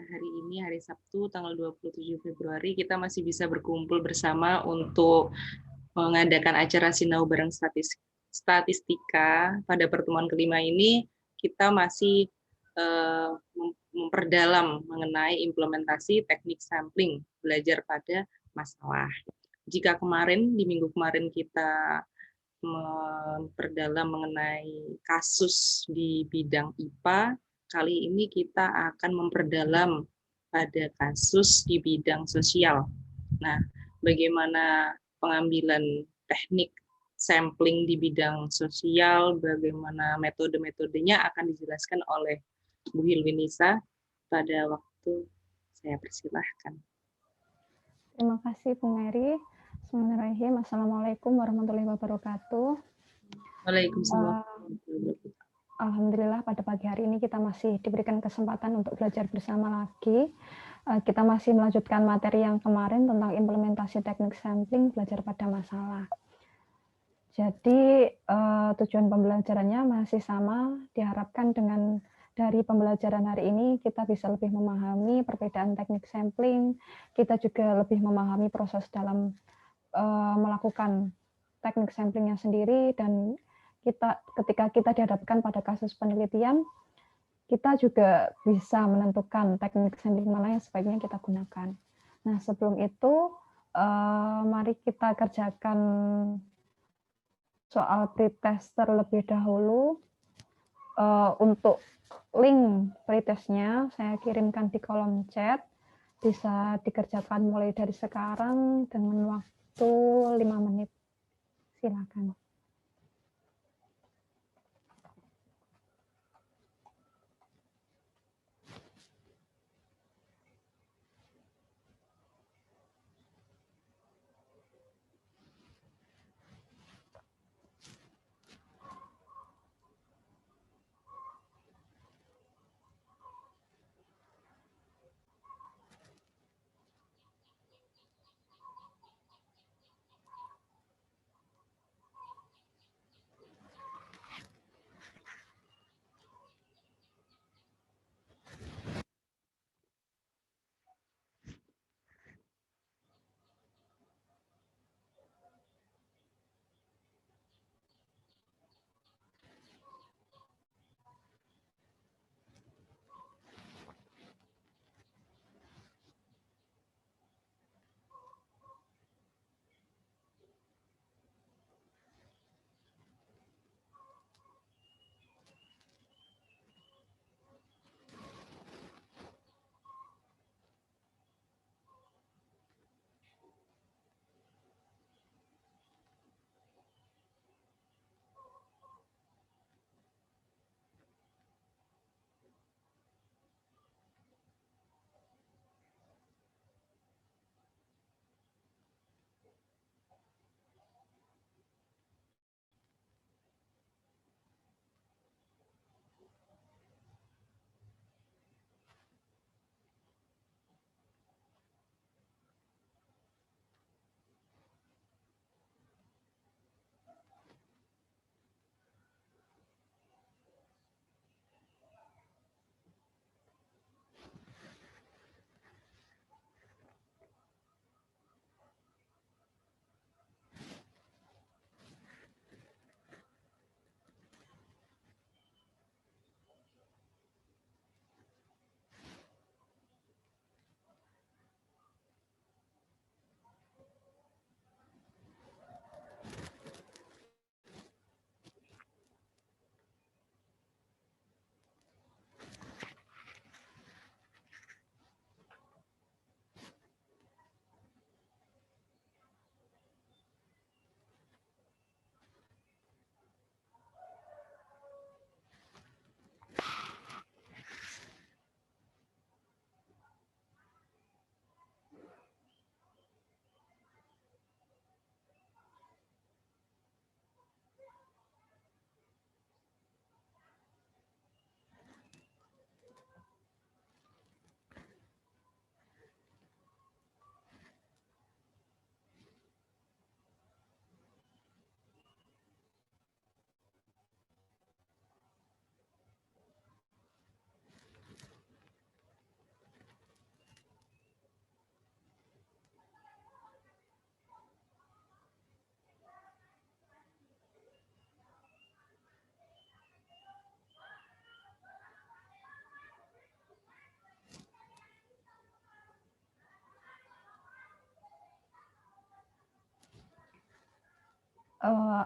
hari ini, hari Sabtu, tanggal 27 Februari, kita masih bisa berkumpul bersama untuk mengadakan acara Sinau Bareng Statistika. Pada pertemuan kelima ini, kita masih memperdalam mengenai implementasi teknik sampling, belajar pada masalah. Jika kemarin, di minggu kemarin kita memperdalam mengenai kasus di bidang IPA, kali ini kita akan memperdalam pada kasus di bidang sosial. Nah, bagaimana pengambilan teknik sampling di bidang sosial, bagaimana metode-metodenya akan dijelaskan oleh Bu Hilwinisa pada waktu saya persilahkan. Terima kasih Bu Mary. Bismillahirrahmanirrahim. Assalamualaikum warahmatullahi wabarakatuh. Waalaikumsalam. Alhamdulillah pada pagi hari ini kita masih diberikan kesempatan untuk belajar bersama lagi. Kita masih melanjutkan materi yang kemarin tentang implementasi teknik sampling belajar pada masalah. Jadi tujuan pembelajarannya masih sama, diharapkan dengan dari pembelajaran hari ini kita bisa lebih memahami perbedaan teknik sampling, kita juga lebih memahami proses dalam melakukan teknik samplingnya sendiri, dan ketika kita dihadapkan pada kasus penelitian, kita juga bisa menentukan teknik sampling mana yang sebaiknya kita gunakan. Nah, sebelum itu, mari kita kerjakan soal pretest terlebih dahulu. Untuk link pretestnya saya kirimkan di kolom chat. Bisa dikerjakan mulai dari sekarang dengan waktu 5 menit. Silakan.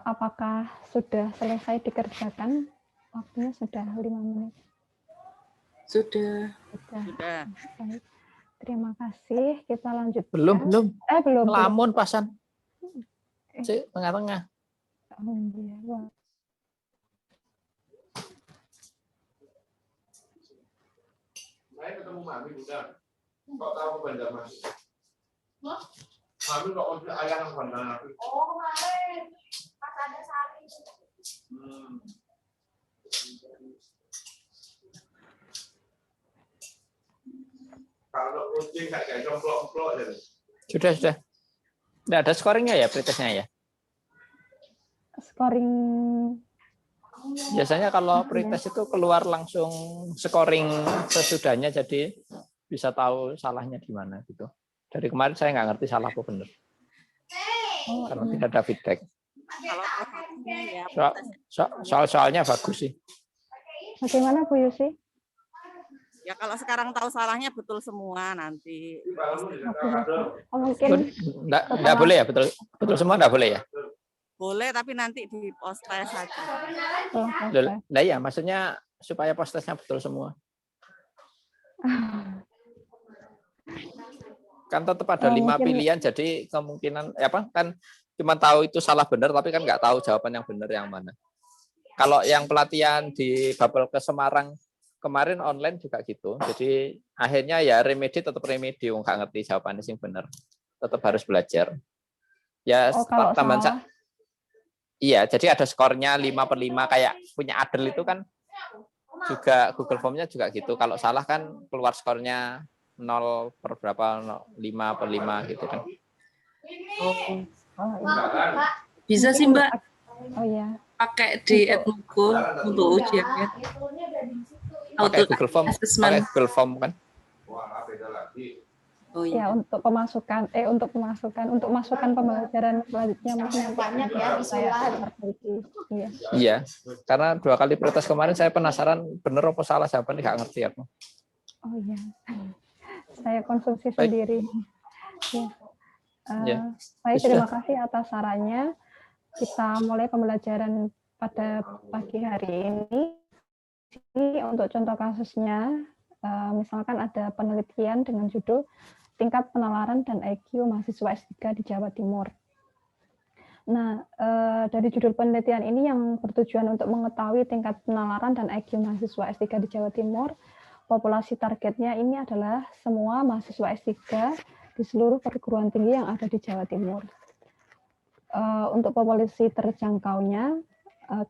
apakah sudah selesai dikerjakan? Waktunya sudah 5 menit. Sudah. Sudah. Baik. Terima kasih. Kita lanjutkan. Belum. Belum. Lamun pasan. Tengah-tengah. Oh, iya. Wah. Saya ketemu Mami udah. Kok tahu bandar Mas? Mami kok udah ayah nang bandar. Oh, kemarin pas ada Sari. Kalau kucing kayak jomplok-jomplok jadi. Sudah. Nggak ada scoringnya ya, pretestnya ya? Scoring. Biasanya kalau pretest itu keluar langsung scoring sesudahnya, jadi bisa tahu salahnya di mana gitu. Dari kemarin saya nggak ngerti salah apa benar. Karena tidak ada feedback. Kalau ya, Soal-soalnya bagus sih. Bagaimana Bu Yusi? ya kalau sekarang tahu salahnya betul semua nanti. Mungkin Nggak boleh ya, betul semua nggak boleh ya? Boleh, tapi nanti di post test saja. Nah iya, maksudnya supaya post testnya betul semua. Kan tetap ada 5 pilihan, jadi kemungkinan kan cuma tahu itu salah benar, tapi kan nggak tahu jawaban yang benar yang mana. Kalau yang pelatihan di Bubble ke Semarang kemarin online juga gitu, jadi akhirnya ya remedi tetap remedi, nggak ngerti jawabannya sing benar, tetap harus belajar. Ya tambahan. Iya, jadi ada skornya 5/5 kayak punya Adel itu kan juga Google Form-nya juga gitu. Kalau salah kan keluar skornya 0 per berapa, 5/5 gitu kan. Bisa sih Mbak. Oh iya. Pakai di Edmugo untuk ujiannya. Pakai Google Form, pakai Google Form kan. Wah, beda lagi. Oh iya. Ya, untuk masukan pembelajaran selanjutnya banyak ya saya. Iya, karena 2 kali pretest kemarin saya penasaran bener apa salah jawaban, nggak ngerti aku. Oh iya, saya konsumsi sendiri. Ya. Saya terima kasih atas sarannya. Kita mulai pembelajaran pada pagi hari ini. Untuk contoh kasusnya, misalkan ada penelitian dengan judul tingkat penalaran dan IQ mahasiswa S3 di Jawa Timur. Nah, dari judul penelitian ini yang bertujuan untuk mengetahui tingkat penalaran dan IQ mahasiswa S3 di Jawa Timur, populasi targetnya ini adalah semua mahasiswa S3 di seluruh perguruan tinggi yang ada di Jawa Timur. Untuk populasi terjangkaunya,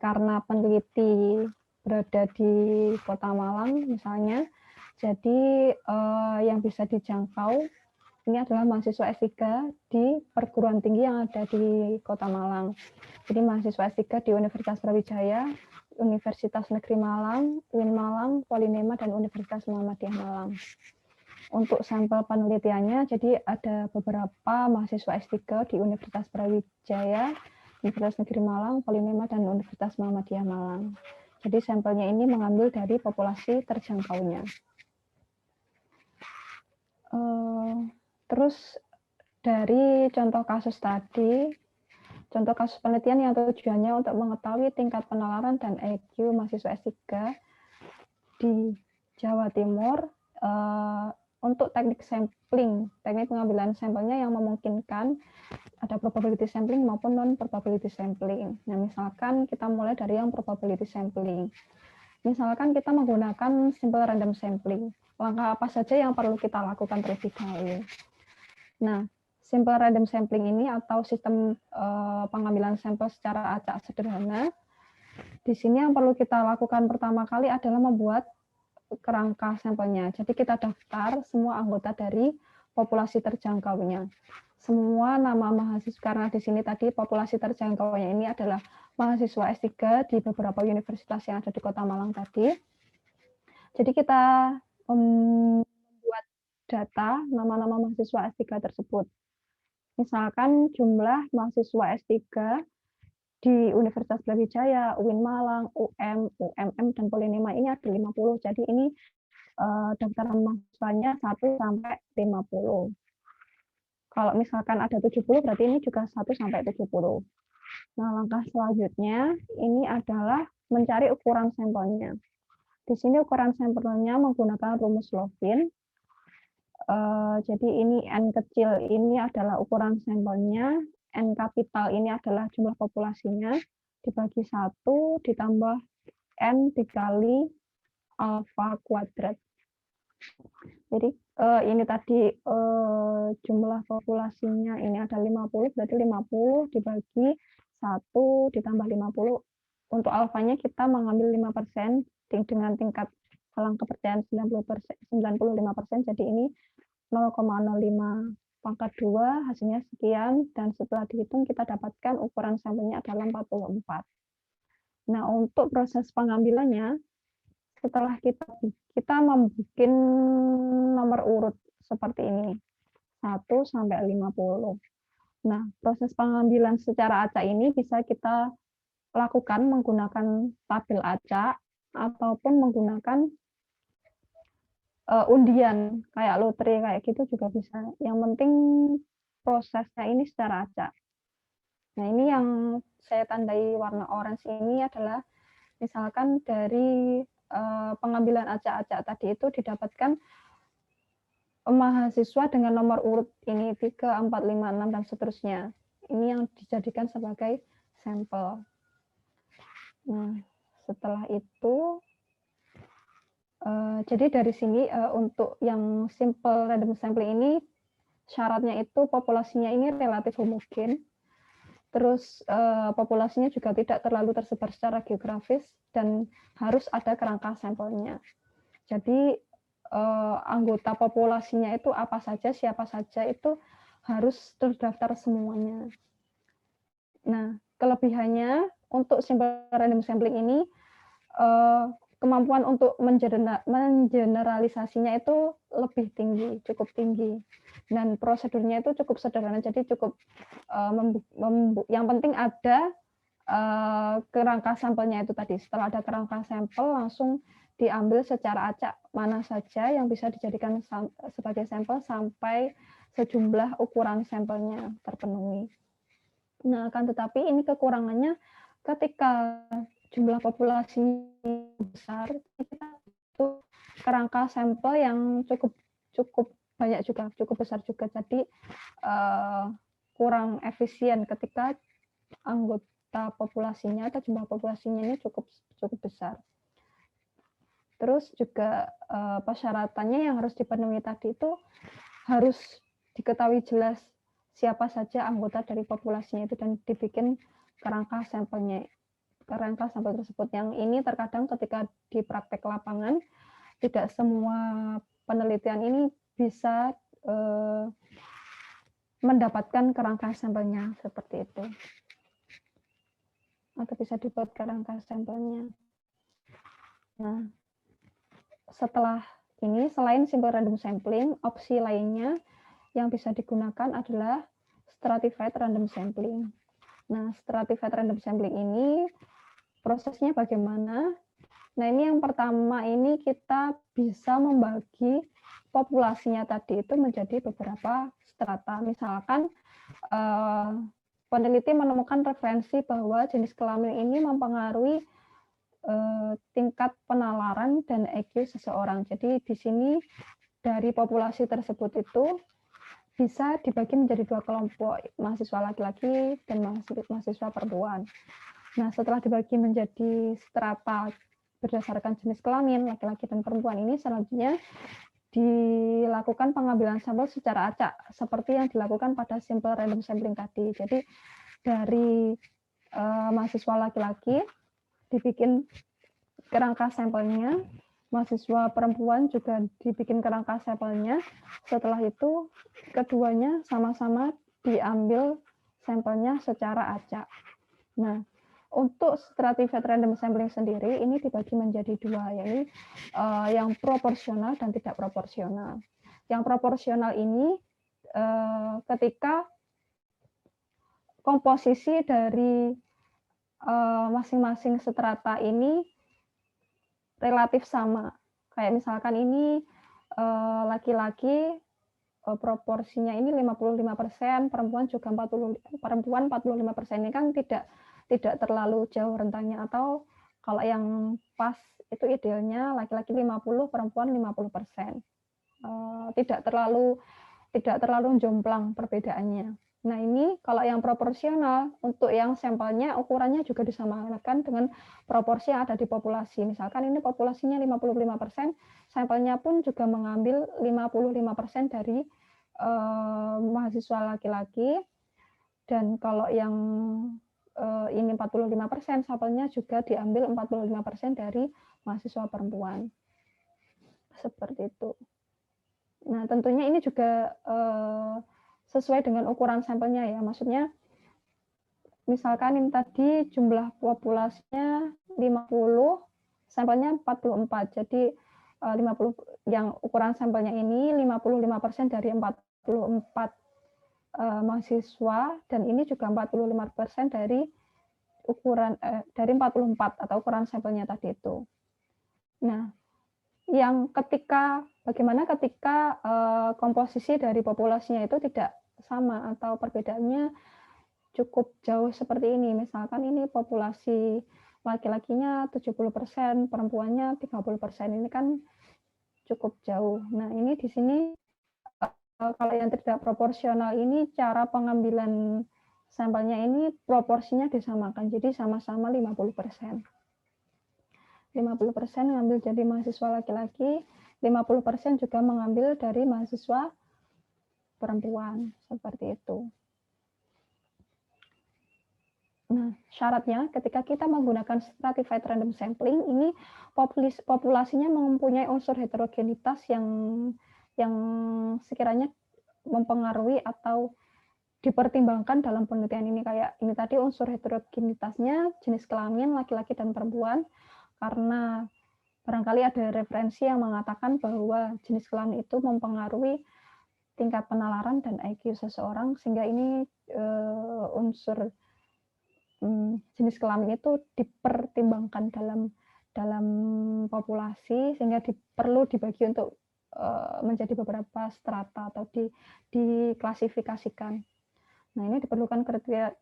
karena peneliti berada di Kota Malang misalnya, jadi yang bisa dijangkau ini adalah mahasiswa S3 di perguruan tinggi yang ada di Kota Malang. Jadi mahasiswa S3 di Universitas Brawijaya, Universitas Negeri Malang, UIN Malang, Polinema, dan Universitas Muhammadiyah Malang. Untuk sampel penelitiannya, jadi ada beberapa mahasiswa S3 di Universitas Brawijaya, Universitas Negeri Malang, Polinema, dan Universitas Muhammadiyah Malang. Jadi sampelnya ini mengambil dari populasi terjangkaunya. Terus dari contoh kasus tadi, contoh kasus penelitian yang tujuannya untuk mengetahui tingkat penalaran dan IQ mahasiswa S3 di Jawa Timur, untuk teknik sampling, teknik pengambilan sampelnya yang memungkinkan ada probability sampling maupun non-probability sampling. Nah, misalkan kita mulai dari yang probability sampling. Misalkan kita menggunakan simple random sampling. Langkah apa saja yang perlu kita lakukan terlebih dahulu? Nah, simple random sampling ini atau sistem pengambilan sampel secara acak sederhana, di sini yang perlu kita lakukan pertama kali adalah membuat kerangka sampelnya. Jadi kita daftar semua anggota dari populasi terjangkaunya. Semua nama mahasiswa, karena di sini tadi populasi terjangkaunya ini adalah mahasiswa S3 di beberapa universitas yang ada di Kota Malang tadi. Jadi kita membuat data nama-nama mahasiswa S3 tersebut. Misalkan jumlah mahasiswa S3 di Universitas Brawijaya, UIN Malang, UMM, dan Polinema ini ada 50. Jadi ini daftar mahasiswanya 1 sampai 50. Kalau misalkan ada 70, berarti ini juga 1 sampai 70. Nah, langkah selanjutnya ini adalah mencari ukuran sampelnya. Di sini ukuran sampelnya menggunakan rumus Lovin. Jadi ini N kecil ini adalah ukuran sampelnya, N kapital ini adalah jumlah populasinya, dibagi 1 ditambah N dikali alfa kuadrat. Jadi ini tadi jumlah populasinya ini ada 50, berarti 50 dibagi 1 ditambah 50. Untuk alfanya kita mengambil 5% dengan tingkat halang kepercayaan 95%, jadi ini 0,05 pangkat 2 hasilnya sekian, dan setelah dihitung kita dapatkan ukuran sampelnya adalah 44. Nah, untuk proses pengambilannya, setelah kita membuat nomor urut seperti ini, 1 sampai 50. Nah, proses pengambilan secara acak ini bisa kita lakukan menggunakan tabel acak ataupun menggunakan undian kayak lotre kayak gitu juga bisa. Yang penting prosesnya ini secara acak. Nah, ini yang saya tandai warna orange ini adalah misalkan dari pengambilan acak-acak tadi itu didapatkan mahasiswa dengan nomor urut ini 3, 4, 5, 6 dan seterusnya. Ini yang dijadikan sebagai sampel. Nah, setelah itu jadi dari sini untuk yang simple random sampling ini syaratnya itu populasinya ini relatif homogen, terus populasinya juga tidak terlalu tersebar secara geografis dan harus ada kerangka sampelnya. Jadi anggota populasinya itu apa saja, siapa saja itu harus terdaftar semuanya. Nah, kelebihannya untuk simple random sampling ini kemampuan untuk mengeneralisasinya itu lebih tinggi, cukup tinggi, dan prosedurnya itu cukup sederhana. Jadi cukup yang penting ada kerangka sampelnya itu tadi. Setelah ada kerangka sampel langsung diambil secara acak mana saja yang bisa dijadikan sebagai sampel sampai sejumlah ukuran sampelnya terpenuhi. Nah, akan tetapi ini kekurangannya ketika jumlah populasi besar, kita butuh kerangka sampel yang cukup banyak juga, cukup besar juga. Jadi kurang efisien ketika anggota populasinya atau jumlah populasinya ini cukup besar. Terus juga persyaratannya yang harus dipenuhi tadi itu harus diketahui jelas siapa saja anggota dari populasinya itu dan dibikin kerangka sampelnya. Kerangka sampel tersebut yang ini terkadang ketika di praktek lapangan tidak semua penelitian ini bisa mendapatkan kerangka sampelnya seperti itu atau bisa dibuat kerangka sampelnya. Nah, setelah ini selain simple random sampling, opsi lainnya yang bisa digunakan adalah stratified random sampling. Nah, stratified random sampling ini prosesnya bagaimana? Nah, ini yang pertama ini kita bisa membagi populasinya tadi itu menjadi beberapa strata. Misalkan peneliti menemukan referensi bahwa jenis kelamin ini mempengaruhi tingkat penalaran dan EQ seseorang. Jadi di sini dari populasi tersebut itu bisa dibagi menjadi 2 kelompok, mahasiswa laki-laki dan mahasiswa perempuan. Nah, setelah dibagi menjadi strata berdasarkan jenis kelamin, laki-laki dan perempuan ini, selanjutnya dilakukan pengambilan sampel secara acak, seperti yang dilakukan pada simple random sampling tadi. Jadi, dari mahasiswa laki-laki dibikin kerangka sampelnya, mahasiswa perempuan juga dibikin kerangka sampelnya. Setelah itu, keduanya sama-sama diambil sampelnya secara acak. Nah, untuk stratified random sampling sendiri ini dibagi menjadi 2, yaitu yang proporsional dan tidak proporsional. Yang proporsional ini ketika komposisi dari masing-masing strata ini relatif sama. Kayak misalkan ini laki-laki proporsinya ini 55%, perempuan juga 45%. Ini kan tidak terlalu jauh rentangnya, atau kalau yang pas itu idealnya laki-laki 50, perempuan 50%. Tidak terlalu jomplang perbedaannya. Nah, ini kalau yang proporsional, untuk yang sampelnya ukurannya juga disamakan dengan proporsi yang ada di populasi. Misalkan ini populasinya 55%, sampelnya pun juga mengambil 55% dari mahasiswa laki-laki. Dan kalau yang ini 45%, sampelnya juga diambil 45% dari mahasiswa perempuan. Seperti itu. Nah, tentunya ini juga sesuai dengan ukuran sampelnya ya. Maksudnya, misalkan ini tadi jumlah populasinya 50, sampelnya 44. Jadi 50 yang ukuran sampelnya ini 55% dari 44 mahasiswa, dan ini juga 45% dari ukuran dari 44 atau ukuran sampelnya tadi itu. Nah, yang bagaimana ketika komposisi dari populasinya itu tidak sama atau perbedaannya cukup jauh seperti ini. Misalkan ini populasi laki-lakinya 70%, perempuannya 30%. Ini kan cukup jauh. Nah, ini di sini kalau yang tidak proporsional ini cara pengambilan sampelnya ini proporsinya disamakan. Jadi sama-sama 50%. 50% mengambil dari mahasiswa laki-laki, 50% juga mengambil dari mahasiswa perempuan, seperti itu. Nah, syaratnya ketika kita menggunakan stratified random sampling, ini populasinya mempunyai unsur heterogenitas yang sekiranya mempengaruhi atau dipertimbangkan dalam penelitian ini. Kayak ini tadi unsur heterogenitasnya jenis kelamin laki-laki dan perempuan, karena barangkali ada referensi yang mengatakan bahwa jenis kelamin itu mempengaruhi tingkat penalaran dan IQ seseorang, sehingga ini unsur jenis kelamin itu dipertimbangkan dalam populasi, sehingga perlu dibagi untuk menjadi beberapa strata atau diklasifikasikan. Nah, ini diperlukan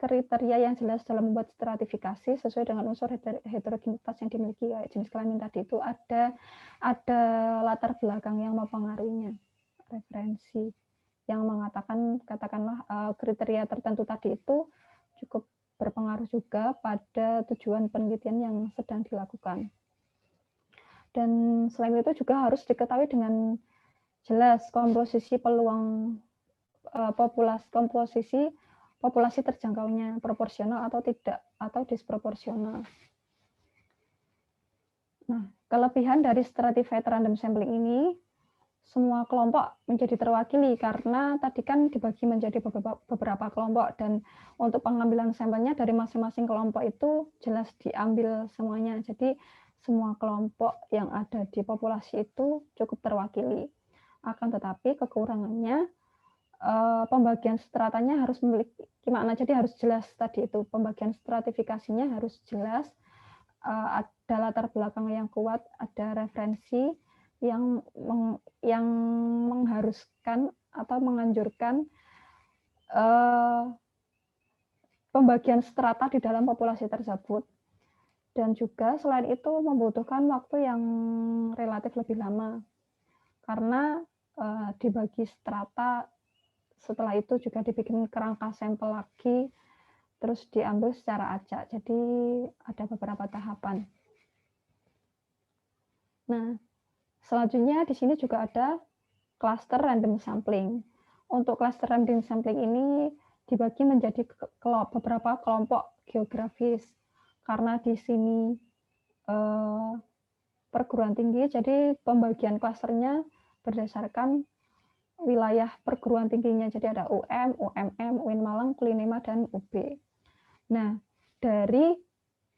kriteria yang jelas dalam membuat stratifikasi sesuai dengan unsur heterogenitas yang dimiliki. Jenis kelamin tadi itu ada latar belakang yang mempengaruhinya, referensi yang mengatakan, katakanlah kriteria tertentu tadi itu cukup berpengaruh juga pada tujuan penelitian yang sedang dilakukan. Dan selain itu juga harus diketahui dengan jelas komposisi peluang populasi terjangkaunya proporsional atau tidak, atau disproporsional. Nah, kelebihan dari stratified random sampling ini, semua kelompok menjadi terwakili karena tadi kan dibagi menjadi beberapa kelompok, dan untuk pengambilan sampelnya dari masing-masing kelompok itu jelas diambil semuanya. Jadi semua kelompok yang ada di populasi itu cukup terwakili. Akan tetapi kekurangannya pembagian stratanya harus memiliki makna, jadi harus jelas tadi itu, pembagian stratifikasinya harus jelas, ada latar belakang yang kuat, ada referensi yang mengharuskan atau menganjurkan pembagian strata di dalam populasi tersebut. Dan juga selain itu membutuhkan waktu yang relatif lebih lama, karena dibagi strata, setelah itu juga dibikin kerangka sampel lagi, terus diambil secara acak. Jadi ada beberapa tahapan. Nah, selanjutnya di sini juga ada cluster random sampling. Untuk cluster random sampling ini dibagi menjadi beberapa kelompok geografis. Karena di sini perguruan tinggi, jadi pembagian klasternya berdasarkan wilayah perguruan tingginya. Jadi ada UM, UMM, UIN Malang, Kulinema, dan UB. Nah, dari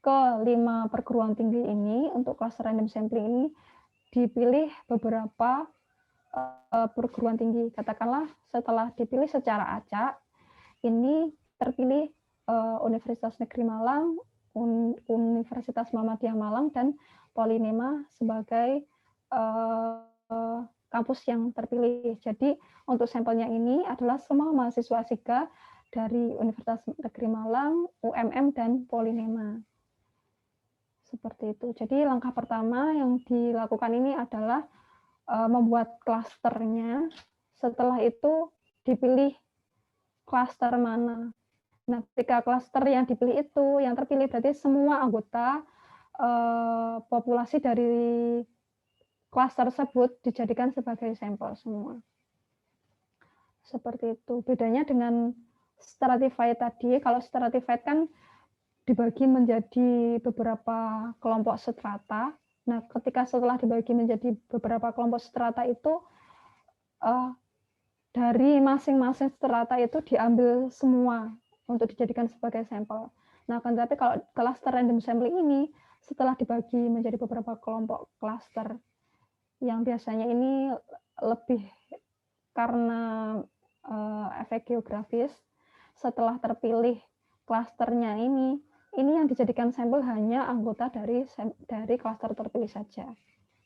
ke-5 perguruan tinggi ini, untuk cluster random sampling ini dipilih beberapa perguruan tinggi. Katakanlah setelah dipilih secara acak, ini terpilih Universitas Negeri Malang, Universitas Muhammadiyah Malang, dan Polinema sebagai kampus yang terpilih. Jadi untuk sampelnya ini adalah semua mahasiswa SIGA dari Universitas Negeri Malang, UMM, dan Polinema. Seperti itu. Jadi langkah pertama yang dilakukan ini adalah membuat klasternya. Setelah itu dipilih klaster mana. Nah, ketika klaster yang dipilih itu, yang terpilih berarti semua anggota populasi dari klaster tersebut dijadikan sebagai sampel semua. Seperti itu. Bedanya dengan stratified tadi, kalau stratified kan dibagi menjadi beberapa kelompok strata. Nah, ketika setelah dibagi menjadi beberapa kelompok strata itu, dari masing-masing strata itu diambil semua untuk dijadikan sebagai sampel. Nah, kan tapi kalau cluster random sampling ini setelah dibagi menjadi beberapa kelompok cluster yang biasanya ini lebih karena efek geografis, setelah terpilih klasternya ini yang dijadikan sampel hanya anggota dari klaster terpilih saja.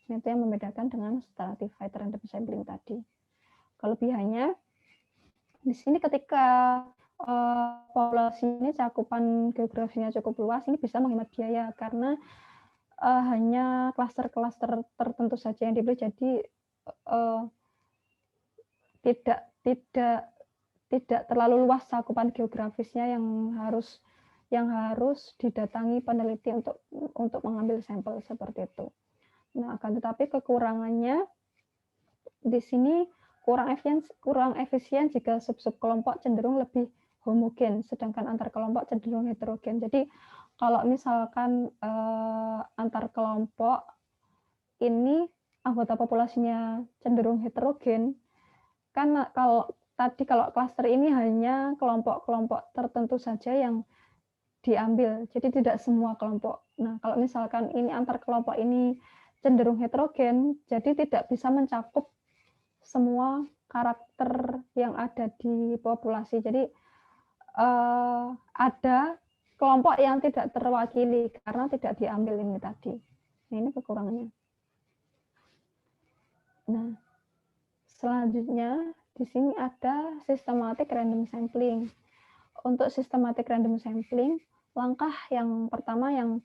Itu yang membedakan dengan stratified random sampling tadi. Kelebihannya di sini ketika populasi ini cakupan geografinya cukup luas, ini bisa menghemat biaya karena hanya klaster-klaster tertentu saja yang dipilih, jadi tidak terlalu luas cakupan geografisnya yang harus didatangi peneliti untuk mengambil sampel seperti itu. Nah, akan tetapi kekurangannya di sini kurang efisien jika sub-sub kelompok cenderung lebih homogen, sedangkan antar kelompok cenderung heterogen. Jadi kalau misalkan antar kelompok ini anggota populasinya cenderung heterogen, kan kalau klaster ini hanya kelompok-kelompok tertentu saja yang diambil, jadi tidak semua kelompok. Nah, kalau misalkan ini antar kelompok ini cenderung heterogen, jadi tidak bisa mencakup semua karakter yang ada di populasi. Jadi ada kelompok yang tidak terwakili karena tidak diambil ini tadi. Nah, ini kekurangannya. Nah, selanjutnya di sini ada systematic random sampling. Untuk systematic random sampling, langkah yang pertama yang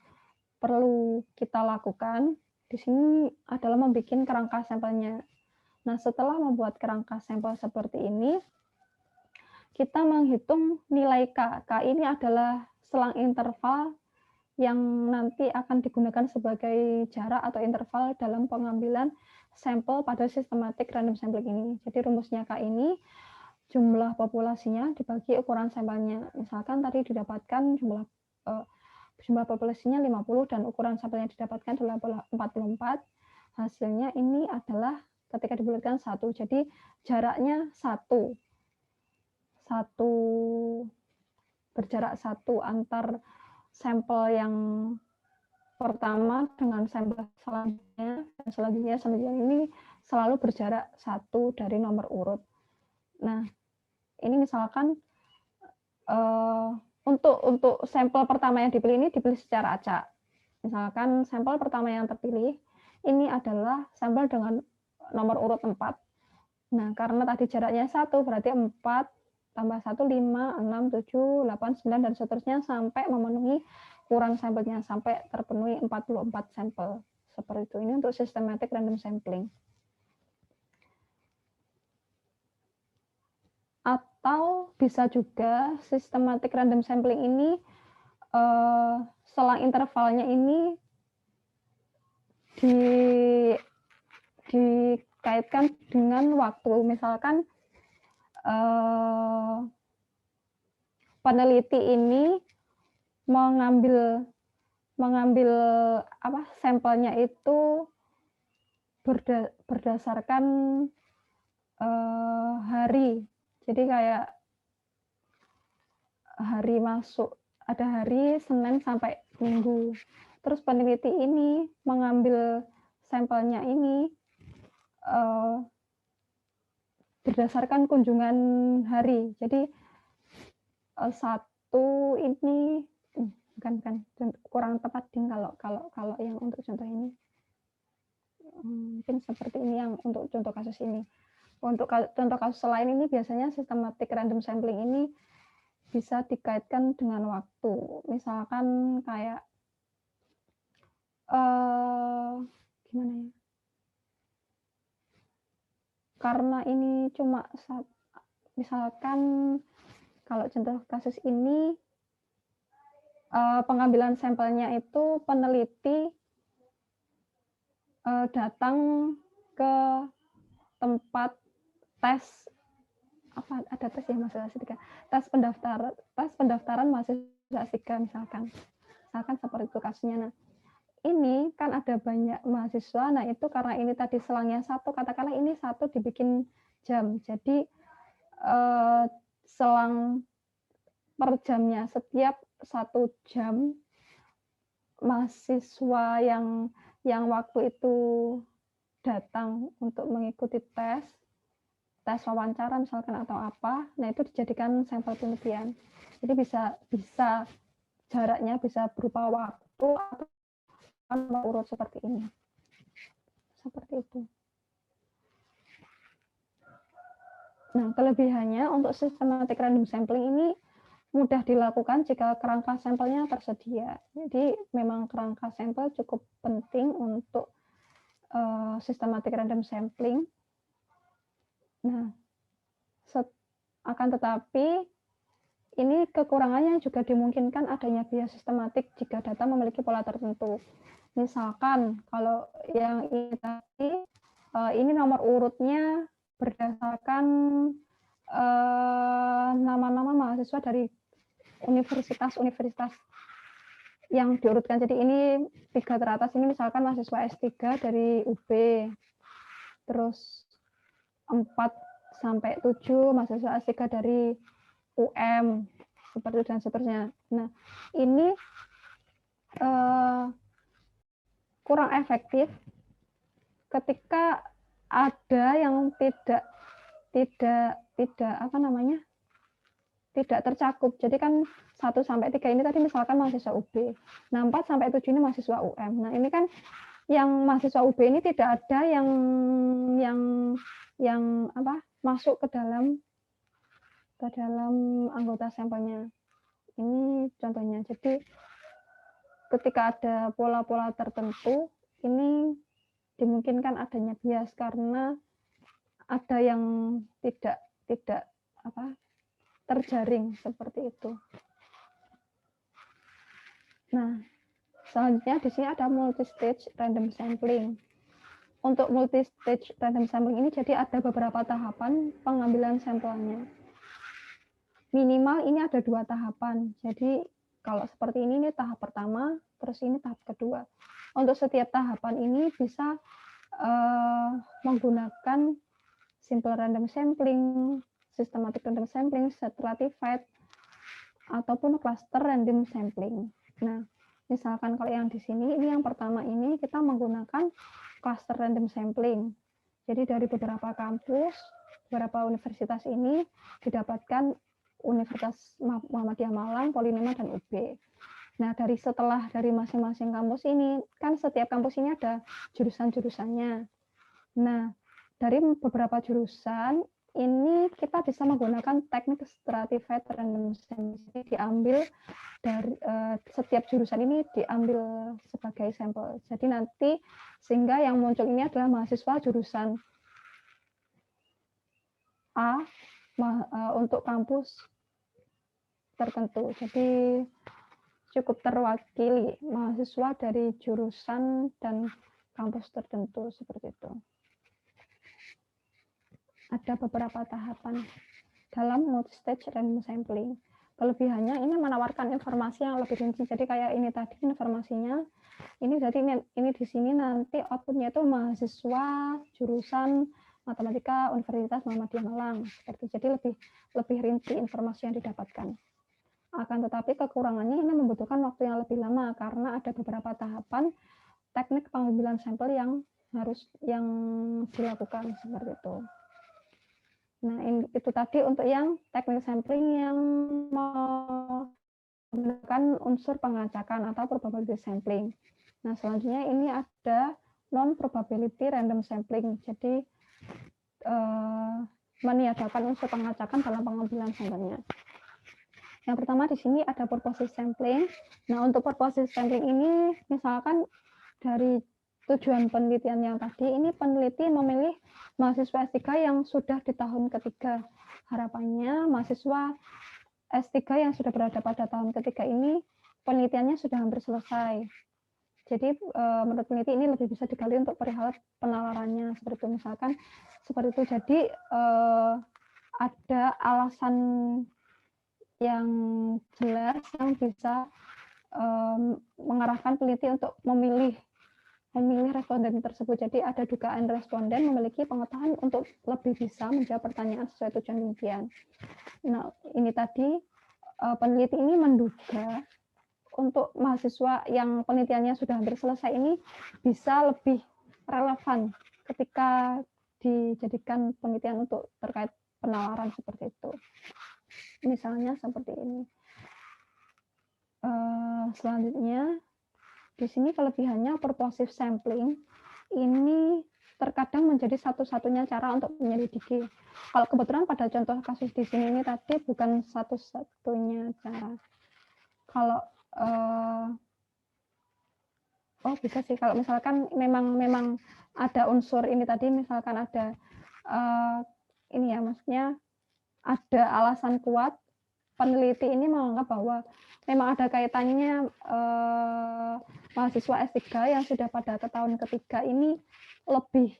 perlu kita lakukan di sini adalah membuat kerangka sampelnya. Nah, setelah membuat kerangka sampel seperti ini, kita menghitung nilai K. K ini adalah selang interval yang nanti akan digunakan sebagai jarak atau interval dalam pengambilan sampel pada systematic random sampling ini. Jadi rumusnya K ini jumlah populasinya dibagi ukuran sampelnya. Misalkan tadi didapatkan jumlah populasinya 50 dan ukuran sampelnya didapatkan adalah 44. Hasilnya ini adalah ketika dibulatkan 1. Jadi jaraknya 1. Berjarak 1 antar sampel yang pertama dengan sampel selanjutnya, dan selanjutnya ini selalu berjarak 1 dari nomor urut. Nah, ini misalkan untuk sampel pertama yang dipilih ini dipilih secara acak. Misalkan sampel pertama yang terpilih ini adalah sampel dengan nomor urut 4. Nah, karena tadi jaraknya 1, berarti 4 tambah 1, 5, 6, 7, 8, 9, dan seterusnya sampai memenuhi ukuran sampelnya, sampai terpenuhi 44 sampel. Seperti itu. Ini untuk systematic random sampling. Atau bisa juga systematic random sampling ini selang intervalnya ini dikaitkan dengan waktu. Misalkan peneliti ini mengambil sampelnya itu berdasarkan hari. Jadi kayak hari masuk, ada hari Senin sampai Minggu. Terus peneliti ini mengambil sampelnya ini berdasarkan kunjungan hari. Jadi satu ini bukan kurang tepat ding kalau yang untuk contoh ini. Mungkin seperti ini yang untuk contoh kasus ini. Untuk contoh kasus lain ini biasanya systematic random sampling ini bisa dikaitkan dengan waktu. Misalkan kayak gimana ya? Karena ini cuma misalkan kalau contoh kasus ini pengambilan sampelnya itu peneliti datang ke tempat tes ada tes ya mahasiswa S3, tes pendaftaran mahasiswa S3 misalkan seperti itu kasusnya. Nah, ini kan ada banyak mahasiswa, nah itu karena ini tadi selangnya satu, katakanlah ini satu dibikin jam, jadi selang per jamnya setiap 1 jam mahasiswa yang waktu itu datang untuk mengikuti tes wawancara misalkan atau apa, nah itu dijadikan sampel penelitian. Jadi bisa jaraknya bisa berupa waktu atau urut seperti ini. Seperti itu. Nah, kelebihannya untuk systematic random sampling ini mudah dilakukan jika kerangka sampelnya tersedia. Jadi memang kerangka sampel cukup penting untuk systematic random sampling. Nah, akan tetapi ini kekurangannya juga dimungkinkan adanya bias sistematik jika data memiliki pola tertentu. Misalkan kalau yang ini tadi, ini nomor urutnya berdasarkan nama-nama mahasiswa dari universitas-universitas yang diurutkan. Jadi ini 3 teratas ini misalkan mahasiswa S3 dari UB, terus 4 sampai 7 mahasiswa S3 dari UM, seperti itu dan seterusnya. Nah, ini kurang efektif ketika ada yang tidak tercakup. Jadi kan 1 sampai 3 ini tadi misalkan mahasiswa UB. Nah, 4 sampai 7 ini mahasiswa UM. Nah, ini kan yang mahasiswa UB ini tidak ada yang masuk ke dalam anggota sampelnya. Ini contohnya. Jadi ketika ada pola-pola tertentu, ini dimungkinkan adanya bias karena ada yang tidak terjaring seperti itu. Nah, selanjutnya di sini ada multi-stage random sampling. Untuk multi-stage random sampling ini jadi ada beberapa tahapan pengambilan sampelnya. Minimal ini ada 2 tahapan. Jadi kalau seperti ini tahap pertama, terus ini tahap kedua. Untuk setiap tahapan ini bisa menggunakan simple random sampling, systematic random sampling, stratified, ataupun cluster random sampling. Nah, misalkan kalau yang di sini, ini yang pertama ini kita menggunakan cluster random sampling. Jadi dari beberapa kampus, beberapa universitas ini didapatkan Universitas Muhammadiyah Malang, Polonema, dan UB. Nah, setelah dari masing-masing kampus ini, kan setiap kampus ini ada jurusan-jurusannya. Nah, dari beberapa jurusan, ini kita bisa menggunakan teknik stratified random sampling, diambil dari setiap jurusan ini diambil sebagai sampel. Jadi nanti sehingga yang muncul ini adalah mahasiswa jurusan A untuk kampus tertentu. Jadi cukup terwakili mahasiswa dari jurusan dan kampus tertentu seperti itu. Ada beberapa tahapan dalam multi-stage random sampling. Kelebihannya ini menawarkan informasi yang lebih rinci. Jadi kayak ini tadi informasinya, ini jadi ini di sini nanti outputnya itu mahasiswa jurusan matematika Universitas Muhammadiyah Malang. Jadi lebih rinci informasi yang didapatkan. Akan tetapi kekurangannya ini membutuhkan waktu yang lebih lama karena ada beberapa tahapan teknik pengambilan sampel yang dilakukan seperti itu. Nah, itu tadi untuk yang teknik sampling yang menggunakan unsur pengacakan atau probability sampling. Nah, selanjutnya ini ada non-probability random sampling. Jadi meniadakan unsur pengacakan dalam pengambilan sampelnya. Yang pertama di sini ada purposive sampling. Nah, untuk purposive sampling ini misalkan dari tujuan penelitian yang tadi, ini peneliti memilih mahasiswa S3 yang sudah di tahun ketiga. Harapannya mahasiswa S3 yang sudah berada pada tahun ketiga ini penelitiannya sudah hampir selesai. Jadi menurut peneliti ini lebih bisa digali untuk perihal penalarannya seperti itu, misalkan seperti itu. Jadi ada alasan yang jelas yang bisa mengarahkan peneliti untuk memilih responden tersebut. Jadi ada dugaan responden memiliki pengetahuan untuk lebih bisa menjawab pertanyaan sesuai tujuan penelitian. Nah, ini tadi peneliti ini menduga untuk mahasiswa yang penelitiannya sudah hampir selesai ini bisa lebih relevan ketika dijadikan penelitian untuk terkait penalaran seperti itu. Misalnya seperti ini. Selanjutnya, di sini kelebihannya purposive sampling ini terkadang menjadi satu-satunya cara untuk menyelidiki. Kalau kebetulan pada contoh kasus di sini ini tadi bukan satu-satunya cara. Kalau bisa sih kalau misalkan memang ada unsur ini tadi, misalkan ada ini ya, maksudnya ada alasan kuat peneliti ini menganggap bahwa memang ada kaitannya mahasiswa S3 yang sudah pada ke tahun ketiga ini lebih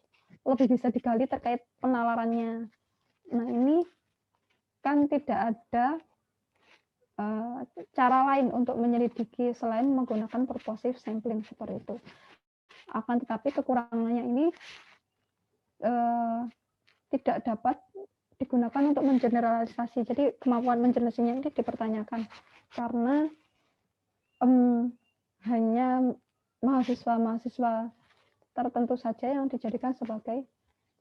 bisa digali terkait penalarannya. Nah, ini kan tidak ada cara lain untuk menyelidiki selain menggunakan purposive sampling seperti itu. Akan tetapi kekurangannya ini tidak dapat digunakan untuk mengeneralisasi. Jadi kemampuan mengeneralisasinya ini dipertanyakan karena hanya mahasiswa tertentu saja yang dijadikan sebagai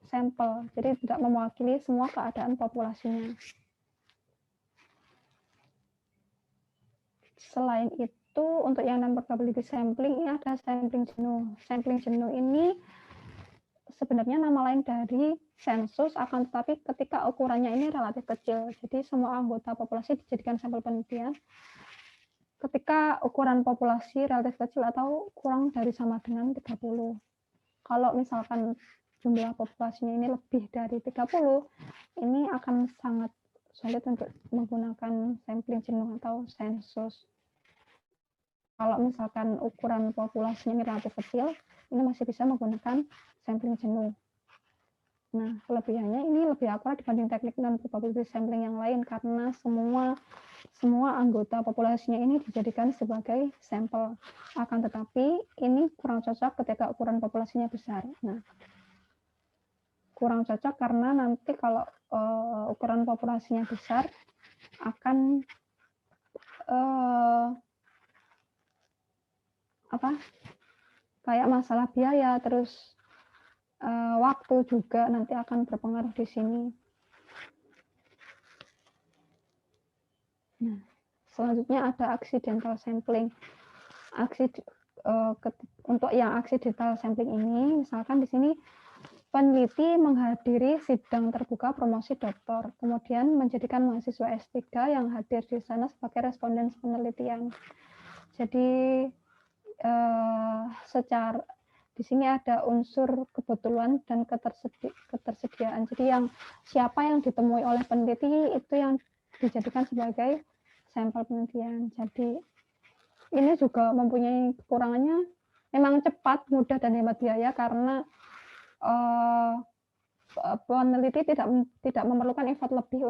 sampel. Jadi tidak mewakili semua keadaan populasinya. Selain itu, untuk yang non-probability sampling, ini ada sampling jenuh. Sampling jenuh ini sebenarnya nama lain dari sensus, akan tetapi ketika ukurannya ini relatif kecil. Jadi semua anggota populasi dijadikan sampel penelitian. Ketika ukuran populasi relatif kecil atau kurang dari sama dengan 30. Kalau misalkan jumlah populasinya ini lebih dari 30, ini akan sangat sulit untuk menggunakan sampling jenuh atau sensus. Kalau misalkan ukuran populasinya ini relatif kecil, ini masih bisa menggunakan sampling jenuh. Nah, kelebihannya ini lebih akurat dibanding teknik non-probability sampling yang lain karena semua anggota populasinya ini dijadikan sebagai sampel. Akan tetapi ini kurang cocok ketika ukuran populasinya besar. Nah, kurang cocok karena nanti kalau ukuran populasinya besar akan kayak masalah biaya, terus waktu juga nanti akan berpengaruh di sini. Nah, selanjutnya ada accidental sampling. Untuk yang accidental sampling ini, misalkan di sini peneliti menghadiri sidang terbuka promosi doktor, kemudian menjadikan mahasiswa S3 yang hadir di sana sebagai responden penelitian. Jadi secara di sini ada unsur kebetulan dan ketersediaan. Jadi siapa yang ditemui oleh peneliti itu yang dijadikan sebagai sampel penelitian. Jadi ini juga mempunyai kekurangannya, memang cepat, mudah, dan hemat biaya karena peneliti tidak memerlukan effort lebih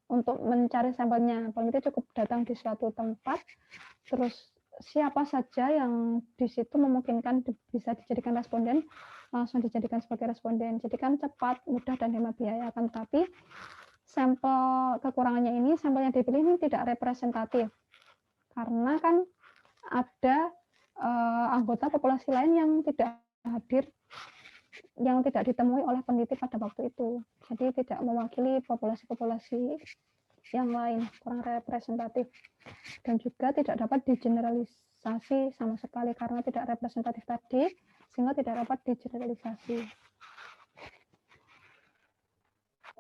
untuk mencari sampelnya. Peneliti cukup datang di suatu tempat, terus siapa saja yang di situ memungkinkan bisa dijadikan responden, langsung dijadikan sebagai responden. Jadi kan cepat, mudah, dan hemat biaya. Akan tetapi sampel kekurangannya ini, sampel yang dipilih ini tidak representatif. Karena kan ada anggota populasi lain yang tidak hadir, yang tidak ditemui oleh peneliti pada waktu itu. Jadi tidak mewakili populasi-populasi yang lain, kurang representatif. Dan juga tidak dapat digeneralisasi sama sekali karena tidak representatif tadi, sehingga tidak dapat digeneralisasi.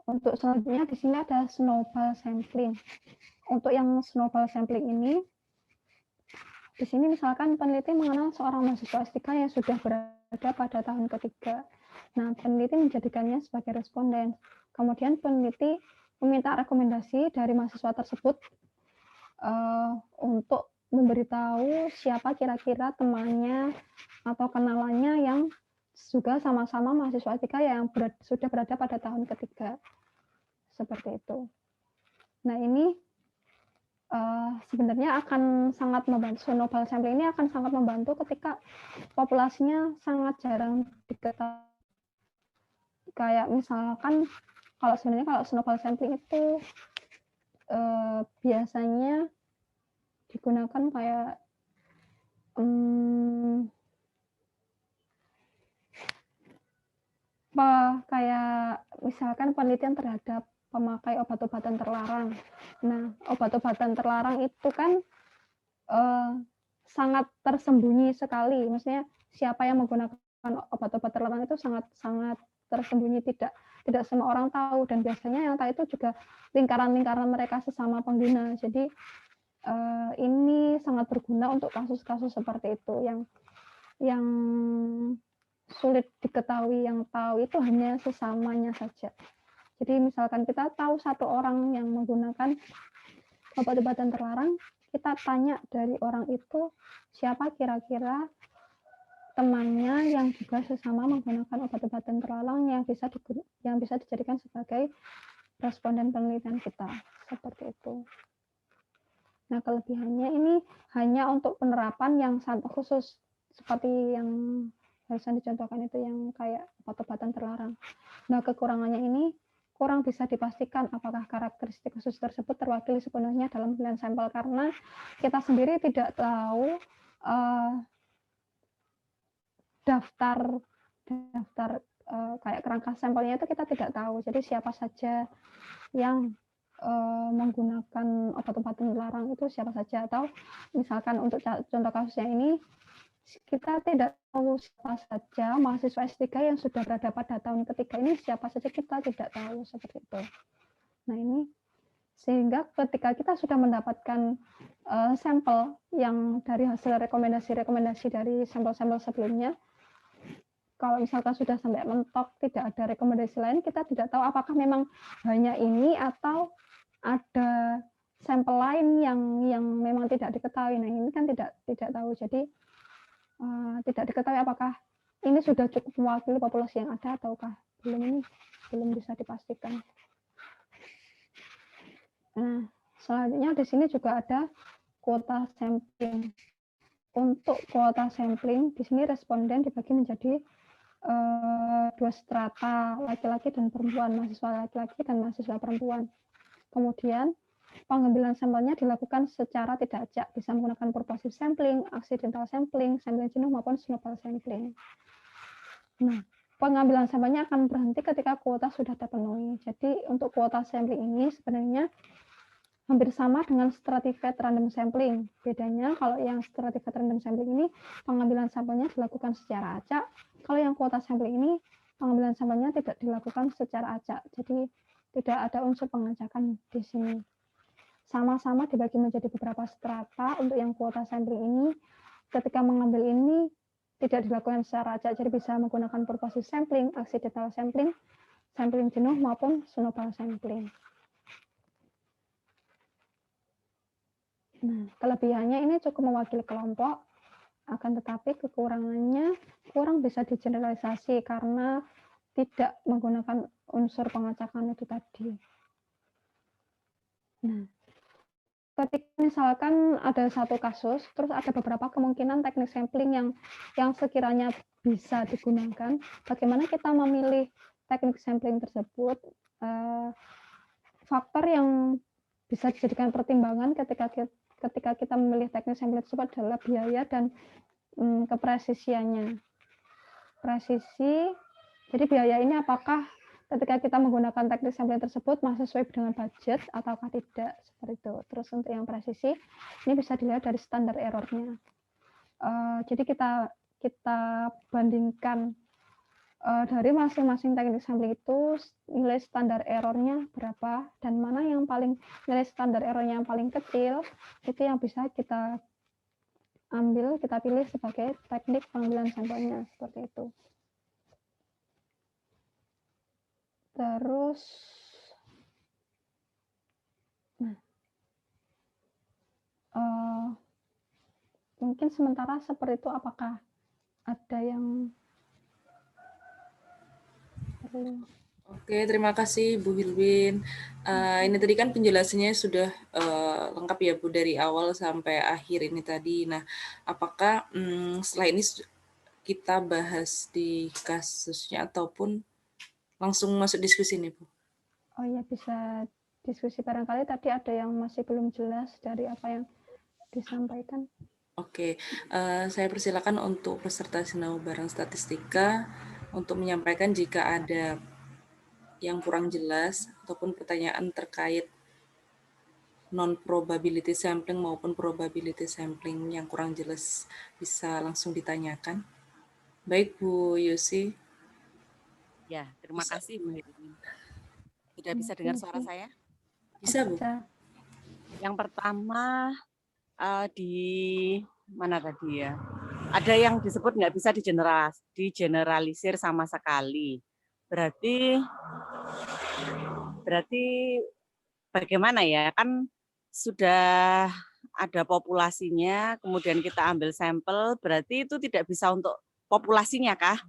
Untuk selanjutnya di sini ada snowball sampling. Untuk yang snowball sampling ini, di sini misalkan peneliti mengenal seorang mahasiswa S3 yang sudah berada pada tahun ketiga. Nah, peneliti menjadikannya sebagai responden. Kemudian peneliti meminta rekomendasi dari mahasiswa tersebut untuk memberitahu siapa kira-kira temannya atau kenalannya yang juga sama-sama mahasiswa S3 yang sudah berada pada tahun ketiga. Seperti itu. Nah, ini sebenarnya akan sangat membantu, snowball sampling ini akan sangat membantu ketika populasinya sangat jarang diketahui. Kayak misalkan kalau snowball sampling itu biasanya digunakan kayak misalkan penelitian terhadap pemakai obat-obatan terlarang. Nah, obat-obatan terlarang itu kan sangat tersembunyi sekali. Maksudnya siapa yang menggunakan obat-obat terlarang itu sangat tersembunyi, tidak semua orang tahu, dan biasanya yang tahu itu juga lingkaran-lingkaran mereka sesama pengguna. Jadi ini sangat berguna untuk kasus-kasus seperti itu yang sulit diketahui, yang tahu itu hanya sesamanya saja. Jadi misalkan kita tahu satu orang yang menggunakan obat-obatan terlarang, kita tanya dari orang itu siapa kira-kira temannya yang juga sesama menggunakan obat-obatan terlarang yang bisa dijadikan sebagai responden penelitian kita. Seperti itu. Nah, kelebihannya ini hanya untuk penerapan yang sangat khusus, seperti yang barusan dicontohkan itu yang kayak obat-obatan terlarang. Nah, kekurangannya ini kurang bisa dipastikan apakah karakteristik khusus tersebut terwakili sepenuhnya dalam penilaian sampel, karena kita sendiri tidak tahu daftar kayak kerangka sampelnya itu kita tidak tahu. Jadi siapa saja yang menggunakan obat-obatan terlarang itu siapa saja, atau misalkan untuk contoh kasusnya ini kita tidak tahu siapa saja mahasiswa S3 yang sudah berada pada tahun ketiga ini, siapa saja kita tidak tahu, seperti itu. Nah, ini sehingga ketika kita sudah mendapatkan sampel yang dari hasil rekomendasi dari sampel-sampel sebelumnya, kalau misalkan sudah sampai mentok tidak ada rekomendasi lain, kita tidak tahu apakah memang hanya ini atau ada sampel lain yang memang tidak diketahui. Nah, ini kan tidak tahu. Jadi tidak diketahui apakah ini sudah cukup mewakili populasi yang ada ataukah belum bisa dipastikan. Nah, selanjutnya di sini juga ada kuota sampling. Untuk kuota sampling di sini responden dibagi menjadi dua strata, laki-laki dan perempuan, mahasiswa laki-laki dan mahasiswa perempuan. Kemudian pengambilan sampelnya dilakukan secara tidak acak, bisa menggunakan purposive sampling, accidental sampling, sampling jenuh maupun snowball sampling. Nah, pengambilan sampelnya akan berhenti ketika kuota sudah terpenuhi. Jadi untuk kuota sampling ini sebenarnya hampir sama dengan stratified random sampling. Bedanya kalau yang stratified random sampling ini pengambilan sampelnya dilakukan secara acak, kalau yang kuota sampling ini pengambilan sampelnya tidak dilakukan secara acak. Jadi tidak ada unsur pengacakan di sini. Sama-sama dibagi menjadi beberapa strata. Untuk yang kuota sampling ini, ketika mengambil ini tidak dilakukan secara acak, jadi bisa menggunakan purposive sampling, accidental sampling, sampling jenuh maupun snowball sampling. Nah, kelebihannya ini cukup mewakili kelompok, akan tetapi kekurangannya kurang bisa digeneralisasi karena tidak menggunakan unsur pengacakan itu tadi. Nah, ketika misalkan ada satu kasus, terus ada beberapa kemungkinan teknik sampling yang sekiranya bisa digunakan, bagaimana kita memilih teknik sampling tersebut? Faktor yang bisa dijadikan pertimbangan ketika kita memilih teknik sampling tersebut adalah biaya dan kepresisiannya. Presisi, jadi biaya ini apakah ketika kita menggunakan teknik sampling tersebut masih sesuai dengan budget ataukah tidak, seperti itu. Terus untuk yang presisi, ini bisa dilihat dari standar error-nya. Jadi kita kita bandingkan dari masing-masing teknik sampling itu nilai standar errornya berapa dan mana yang paling nilai standar errornya yang paling kecil itu yang bisa kita ambil, kita pilih sebagai teknik pengambilan sampelnya seperti itu. Terus, mungkin sementara seperti itu. Apakah ada yang perlu? Oke, terima kasih Bu Hilwin. Ini tadi kan penjelasannya sudah lengkap ya Bu dari awal sampai akhir ini tadi. Nah, apakah setelah ini kita bahas di kasusnya ataupun langsung masuk diskusi nih Bu? Oh ya, bisa diskusi barangkali tadi ada yang masih belum jelas dari apa yang disampaikan. Oke, saya persilakan untuk peserta sinau bareng statistika untuk menyampaikan jika ada yang kurang jelas ataupun pertanyaan terkait non-probability sampling maupun probability sampling yang kurang jelas bisa langsung ditanyakan. Baik Bu Yusi. Ya, terima Bisa. kasih Bu Herwin. Sudah bisa dengar suara saya? Bisa Bu. Bisa. Yang pertama di mana tadi ya? Ada yang disebut nggak bisa digeneralisir sama sekali. Berarti bagaimana ya? Kan sudah ada populasinya, kemudian kita ambil sampel, berarti itu tidak bisa untuk populasinya kah?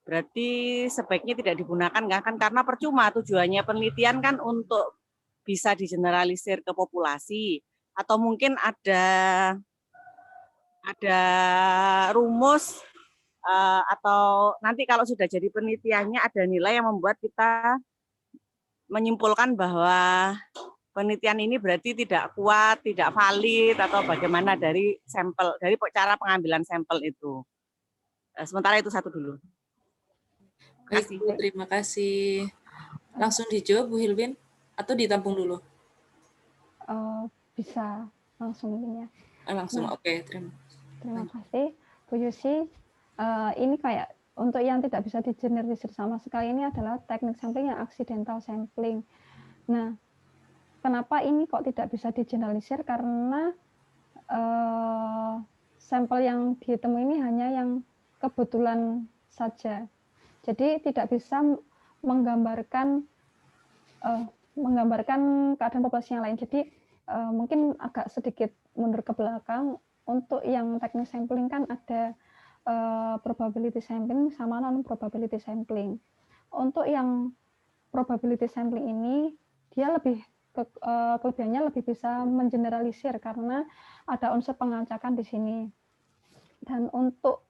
Berarti sebaiknya tidak digunakan kah? Kan karena percuma, tujuannya penelitian kan untuk bisa digeneralisir ke populasi. Atau mungkin ada rumus atau nanti kalau sudah jadi penelitiannya ada nilai yang membuat kita menyimpulkan bahwa penelitian ini berarti tidak kuat, tidak valid atau bagaimana dari sampel, dari cara pengambilan sampel itu. Sementara itu satu dulu. Baik Bu, terima kasih. Langsung dijawab Bu Hilwin atau ditampung dulu? Bisa langsung ini ya. Langsung, Nah, oke. Terima kasih Bu Yusi. Ini kayak untuk yang tidak bisa digeneralisir sama sekali ini adalah teknik sampling yang accidental sampling. Nah, kenapa ini kok tidak bisa digeneralisir? Karena sampel yang ditemui ini hanya yang kebetulan saja. Jadi tidak bisa menggambarkan keadaan populasi yang lain. Jadi mungkin agak sedikit mundur ke belakang. Untuk yang teknik sampling kan ada probability sampling sama non-probability sampling. Untuk yang probability sampling ini, dia lebih kelebihannya lebih bisa mengeneralisir karena ada unsur pengacakan di sini. Dan untuk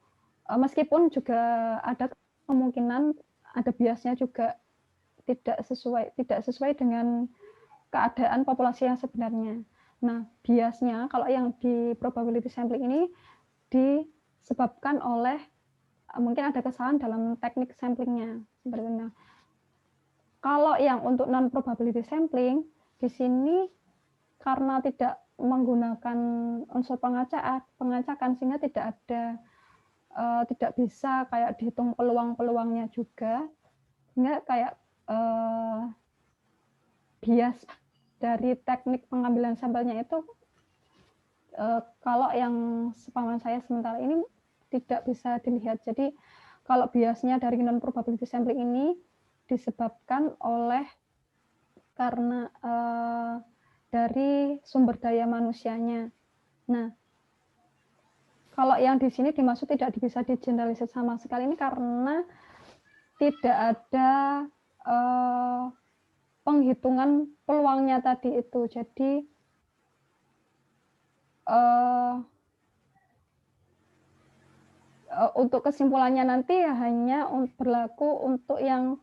meskipun juga ada kemungkinan ada biasnya juga tidak sesuai dengan keadaan populasi yang sebenarnya. Nah, biasnya kalau yang di probability sampling ini disebabkan oleh mungkin ada kesalahan dalam teknik samplingnya. Seperti itu. Kalau yang untuk non probability sampling di sini karena tidak menggunakan unsur pengacakan sehingga tidak bisa kayak dihitung peluang-peluangnya juga, sehingga kayak bias dari teknik pengambilan sampelnya itu kalau yang sepengetahuan saya sementara ini tidak bisa dilihat. Jadi kalau biasnya dari non probability sampling ini disebabkan oleh karena dari sumber daya manusianya. Nah, kalau yang di sini dimaksud tidak bisa digeneralisir sama sekali ini karena tidak ada penghitungan peluangnya tadi itu. Jadi untuk kesimpulannya nanti hanya berlaku untuk yang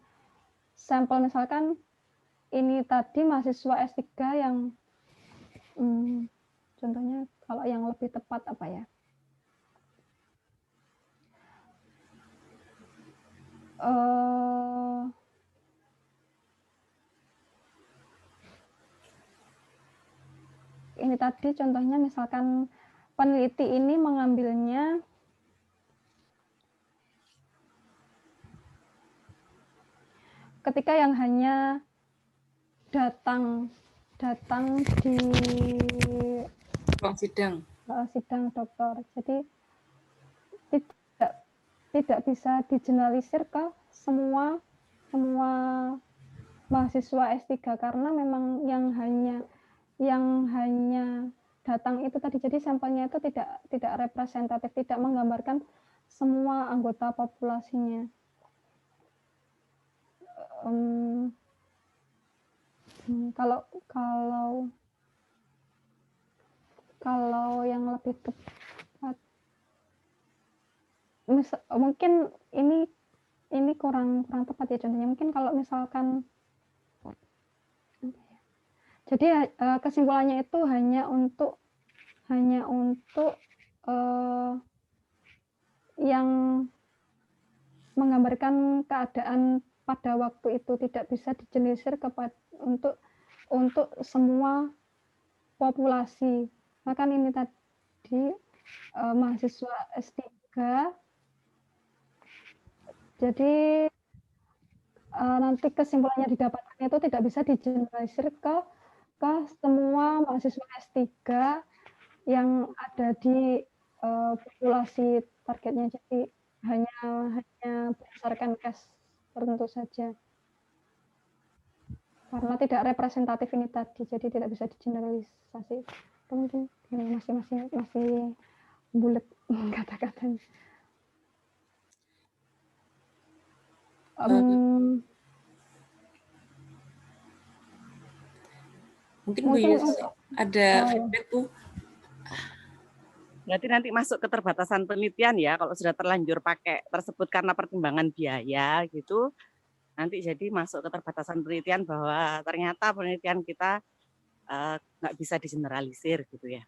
sampel misalkan ini tadi mahasiswa S3 yang contohnya kalau yang lebih tepat apa ya? Ini tadi contohnya misalkan peneliti ini mengambilnya ketika yang hanya datang di ruang sidang. sidang dokter. Jadi tidak bisa digeneralisir ke semua mahasiswa S3 karena memang yang hanya datang itu tadi, jadi sampelnya itu tidak representatif, tidak menggambarkan semua anggota populasinya. Kalau yang lebih tepat, mungkin ini kurang tepat ya contohnya. Mungkin kalau misalkan, jadi kesimpulannya itu hanya untuk yang menggambarkan keadaan pada waktu itu, tidak bisa digeneralisir untuk semua populasi. Maka ini tadi mahasiswa S3, jadi nanti kesimpulannya didapatkan itu tidak bisa digeneralisir ke semua mahasiswa S3 yang ada di populasi targetnya. Jadi hanya berdasarkan case tertentu saja. Karena tidak representatif ini tadi, jadi tidak bisa digeneralisasi. Mungkin ini masih bulat kata-katanya. Mungkin Bu Yus ada feedback, Bu? Berarti nanti masuk keterbatasan penelitian ya, kalau sudah terlanjur pakai tersebut karena pertimbangan biaya gitu, nanti jadi masuk keterbatasan penelitian bahwa ternyata penelitian kita nggak bisa digeneralisir gitu ya.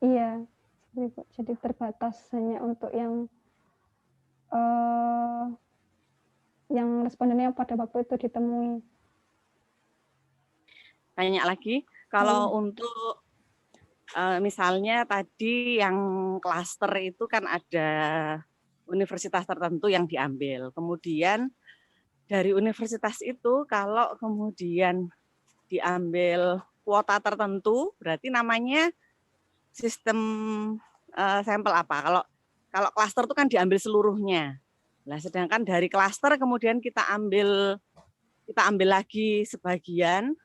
Iya, jadi terbatas hanya untuk yang respondennya pada waktu itu ditemui. Tanya lagi, kalau untuk misalnya tadi yang klaster itu kan ada universitas tertentu yang diambil. Kemudian dari universitas itu kalau kemudian diambil kuota tertentu, berarti namanya sistem sampel apa? Kalau klaster itu kan diambil seluruhnya. Nah, sedangkan dari klaster kemudian kita ambil lagi sebagian,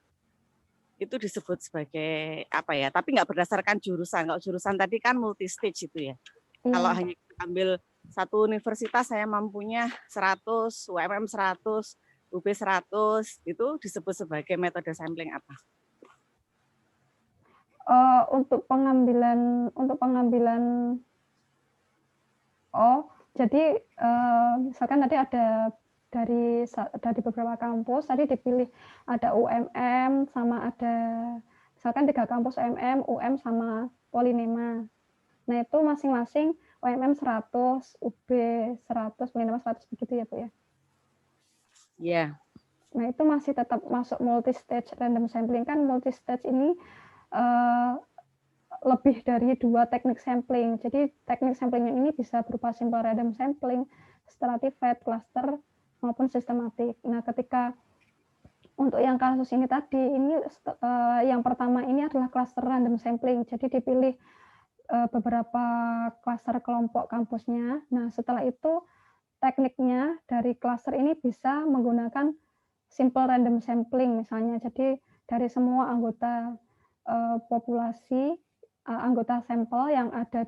itu disebut sebagai apa ya, tapi nggak berdasarkan jurusan. Kalau jurusan tadi kan multi stage itu ya. Kalau hanya ambil satu universitas saya mampunya 100, UMM 100, UB 100, itu disebut sebagai metode sampling apa? Untuk pengambilan jadi misalkan tadi ada dari beberapa kampus, tadi dipilih ada UMM sama ada misalkan 3 kampus UMM, UM sama Polinema. Nah, itu masing-masing UMM 100, UB 100, Polinema 100 begitu ya, Bu ya? Iya. Nah, itu masih tetap masuk multi-stage random sampling. Kan multi-stage ini lebih dari 2 teknik sampling. Jadi teknik sampling ini bisa berupa simple random sampling, stratified, cluster, maupun sistematik. Nah, ketika untuk yang kasus ini tadi, ini yang pertama ini adalah cluster random sampling. Jadi dipilih beberapa cluster kelompok kampusnya. Nah, setelah itu tekniknya dari cluster ini bisa menggunakan simple random sampling misalnya. Jadi dari semua anggota populasi, anggota sampel yang ada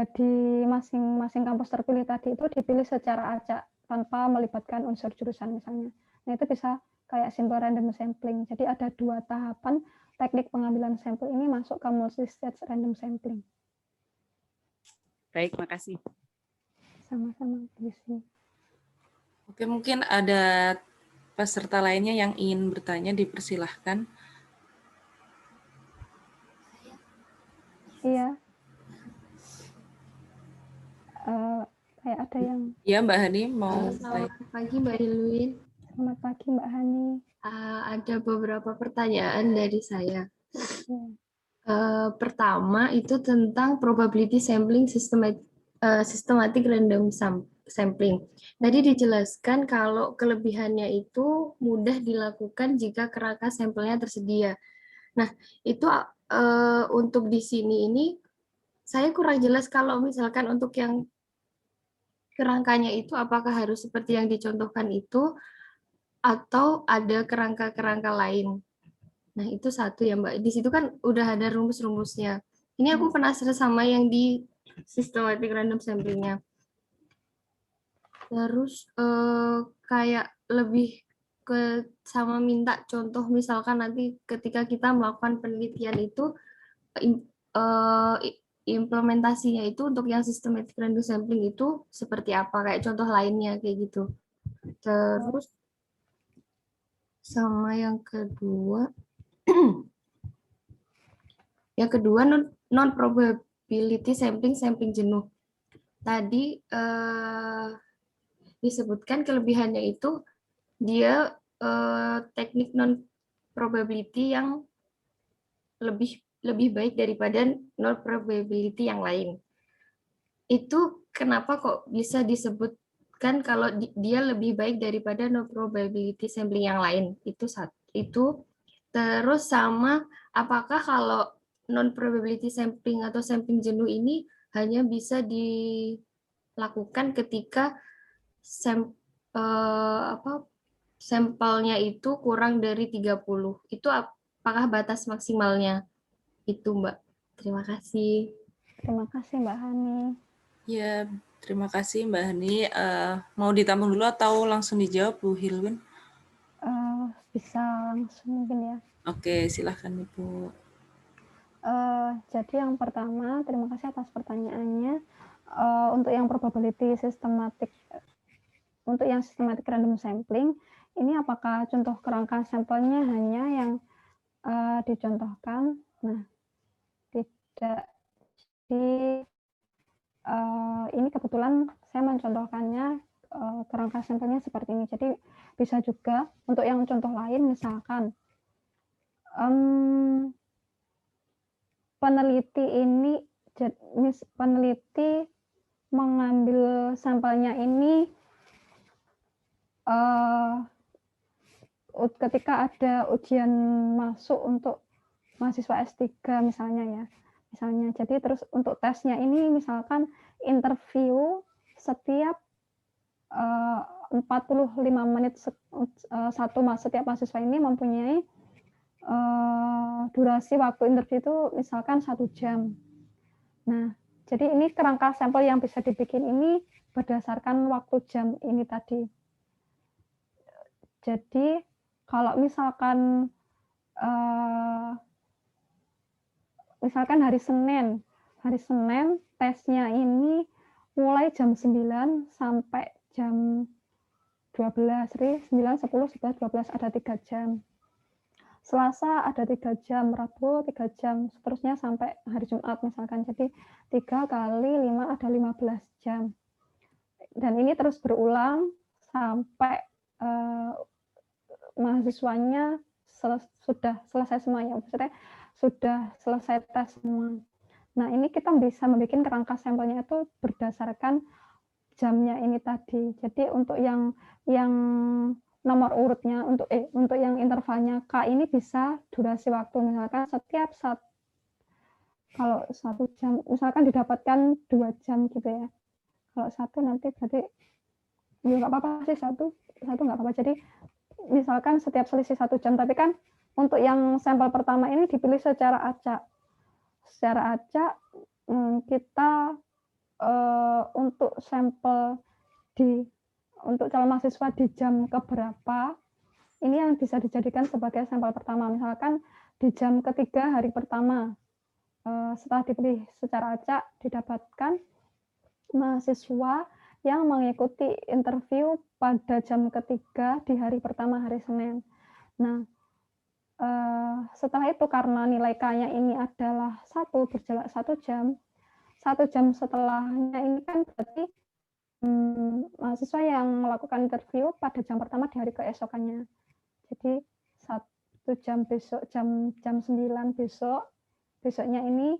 di masing-masing kampus terpilih tadi itu dipilih secara acak tanpa melibatkan unsur jurusan misalnya. Nah, itu bisa kayak simple random sampling. Jadi ada 2 tahapan teknik pengambilan sampel ini masuk ke multi-stage random sampling. Baik, makasih. Sama-sama, Desi. Oke, mungkin ada peserta lainnya yang ingin bertanya, dipersilahkan. Iya. Kayak ada yang... Iya, Mbak Hani mau... Selamat pagi, Mbak Hilwin. Selamat pagi, Mbak Hani. Ada beberapa pertanyaan dari saya. Pertama, itu tentang probability sampling systematic random sampling. Tadi dijelaskan kalau kelebihannya itu mudah dilakukan jika kerangka sampelnya tersedia. Nah, itu untuk di sini ini saya kurang jelas kalau misalkan untuk yang kerangkanya itu apakah harus seperti yang dicontohkan itu atau ada kerangka-kerangka lain. Nah, itu satu ya, Mbak. Di situ kan udah ada rumus-rumusnya. Ini aku penasaran sama yang di systematic random sampling-nya. Terus kayak lebih ke sama minta contoh misalkan nanti ketika kita melakukan penelitian itu implementasinya itu untuk yang systematic random sampling itu seperti apa, kayak contoh lainnya kayak gitu. Terus sama yang kedua non probability sampling jenuh. Tadi disebutkan kelebihannya itu dia teknik non probability yang lebih baik daripada non probability yang lain. Itu kenapa kok bisa disebutkan kalau dia lebih baik daripada non probability sampling yang lain? Itu terus sama apakah kalau non probability sampling atau sampling jenuh ini hanya bisa dilakukan ketika sampelnya itu kurang dari 30. Itu apakah batas maksimalnya? Itu, Mbak. Terima kasih. Terima kasih Mbak Hani. Ya, terima kasih Mbak Hani. Mau ditampung dulu atau langsung dijawab Bu Hilwin? Bisa langsung mungkin ya. Oke, silahkan Ibu. Jadi yang pertama, terima kasih atas pertanyaannya. Untuk yang probability systematic, untuk yang systematic random sampling, ini apakah contoh kerangka sampelnya hanya yang dicontohkan? Nah, tidak. Ini kebetulan saya mencontohkannya kerangka sampelnya seperti ini. Jadi bisa juga untuk yang contoh lain, misalkan peneliti mengambil sampelnya ini ketika ada ujian masuk untuk mahasiswa S3 misalnya ya. Jadi terus untuk tesnya ini misalkan interview setiap 45 menit setiap mahasiswa ini mempunyai durasi waktu interview itu misalkan 1 jam. Nah, jadi ini kerangka sampel yang bisa dibikin ini berdasarkan waktu jam ini tadi. Jadi kalau misalkan hari Senin tesnya ini mulai jam 9 sampai jam 12, 9, 10, 11, 12 ada 3 jam. Selasa ada 3 jam, Rabu 3 jam, seterusnya sampai hari Jumat misalkan. Jadi 3 kali 5 ada 15 jam. Dan ini terus berulang sampai mahasiswanya sudah selesai semuanya. Maksudnya sudah selesai tes semua. Nah, ini kita bisa membuat kerangka sampelnya itu berdasarkan jamnya ini tadi. Jadi untuk yang nomor urutnya untuk yang intervalnya K ini bisa durasi waktu misalkan setiap kalau 1 jam misalkan didapatkan 2 jam gitu ya. Kalau 1 nanti berarti ya nggak apa-apa sih, satu nggak apa-apa. Jadi misalkan setiap selisih 1 jam, tapi kan untuk yang sampel pertama ini dipilih secara acak. Secara acak kita untuk sampel untuk calon mahasiswa di jam keberapa ini yang bisa dijadikan sebagai sampel pertama. Misalkan di jam ketiga hari pertama setelah dipilih secara acak didapatkan mahasiswa yang mengikuti interview pada jam ketiga di hari pertama hari Senin. Nah, setelah itu karena nilai K-nya ini adalah 1 berjarak 1 jam, 1 jam setelahnya ini kan berarti mahasiswa yang melakukan interview pada jam pertama di hari keesokannya. Jadi 1 jam besok jam 9 besoknya ini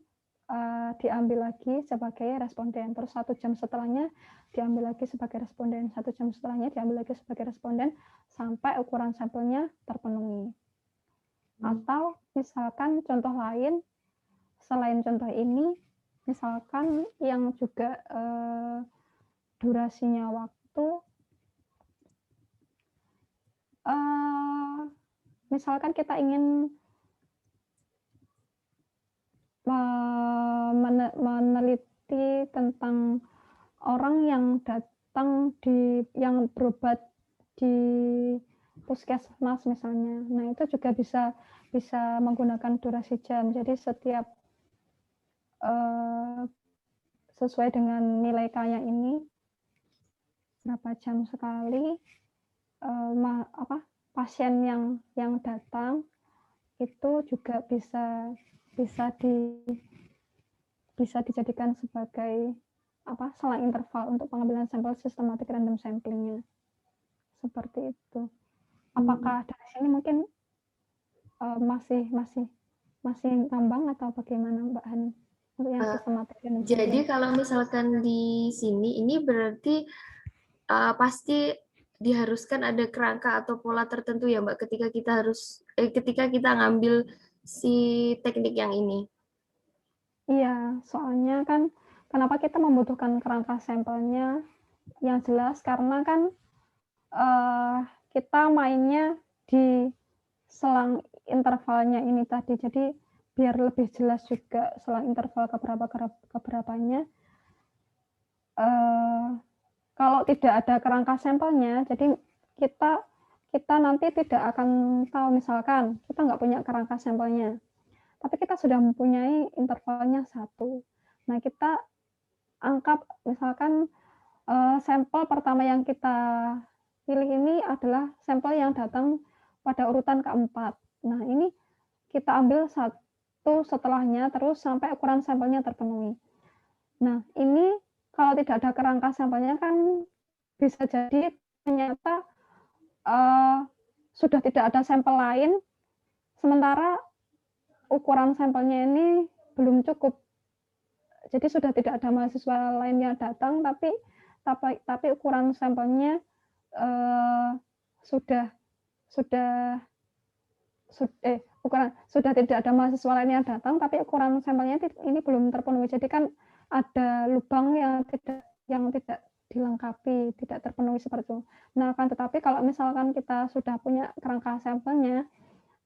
diambil lagi sebagai responden. Terus 1 jam setelahnya diambil lagi sebagai responden. 1 jam setelahnya diambil lagi sebagai responden sampai ukuran sampelnya terpenuhi. Atau misalkan contoh lain, selain contoh ini, misalkan yang juga durasinya waktu, misalkan kita ingin meneliti tentang orang yang datang yang berobat di puskesmas misalnya. Nah, itu juga bisa menggunakan durasi jam. Jadi setiap sesuai dengan nilai K-nya ini berapa jam sekali pasien yang datang itu juga bisa dijadikan sebagai selang interval untuk pengambilan sampel sistematik random sampling-nya. Seperti itu. Apakah dari sini mungkin masih ngambang atau bagaimana Mbak Hani untuk yang sistematik random sampling? Jadi kalau misalkan di sini ini berarti pasti diharuskan ada kerangka atau pola tertentu ya Mbak ketika kita ngambil si teknik yang ini. Iya, soalnya kan kenapa kita membutuhkan kerangka sampelnya yang jelas karena kan kita mainnya di selang intervalnya ini tadi, jadi biar lebih jelas juga selang interval keberapanya. Kalau tidak ada kerangka sampelnya, jadi kita nanti tidak akan tahu, misalkan kita nggak punya kerangka sampelnya, tapi kita sudah mempunyai intervalnya 1. Nah, kita anggap misalkan sampel pertama yang kita pilih ini adalah sampel yang datang pada urutan keempat. Nah, ini kita ambil 1 setelahnya terus sampai ukuran sampelnya terpenuhi. Nah, ini kalau tidak ada kerangka sampelnya kan bisa jadi ternyata sudah tidak ada sampel lain, sementara ukuran sampelnya ini belum cukup. Jadi sudah tidak ada mahasiswa lain yang datang, tapi ukuran sampelnya sudah tidak ada mahasiswa lain yang datang, tapi ukuran sampelnya ini belum terpenuhi. Jadi kan ada lubang yang tidak dilengkapi, tidak terpenuhi seperti itu. Nah, kan tetapi kalau misalkan kita sudah punya kerangka sampelnya,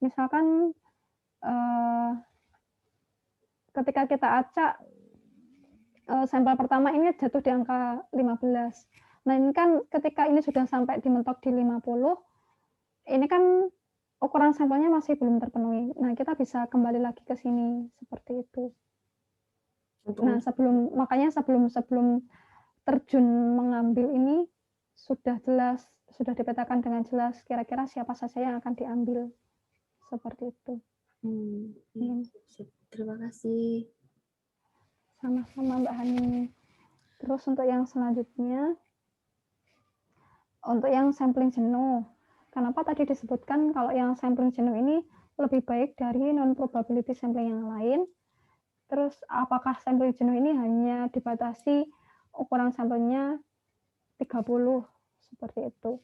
misalkan ketika kita acak sampel pertama ini jatuh di angka 15. Nah, ini kan ketika ini sudah sampai dimentok di 50, ini kan ukuran sampelnya masih belum terpenuhi. Nah, kita bisa kembali lagi ke sini seperti itu. Nah, makanya sebelum terjun mengambil ini sudah dipetakan dengan jelas kira-kira siapa saja yang akan diambil. Seperti itu. Terima kasih. Sama-sama Mbak Hani. Terus untuk yang selanjutnya, untuk yang sampling jenuh. Kenapa tadi disebutkan kalau yang sampling jenuh ini lebih baik dari non-probability sampling yang lain? Terus apakah sampling jenuh ini hanya dibatasi ukuran sampelnya 30? Seperti itu.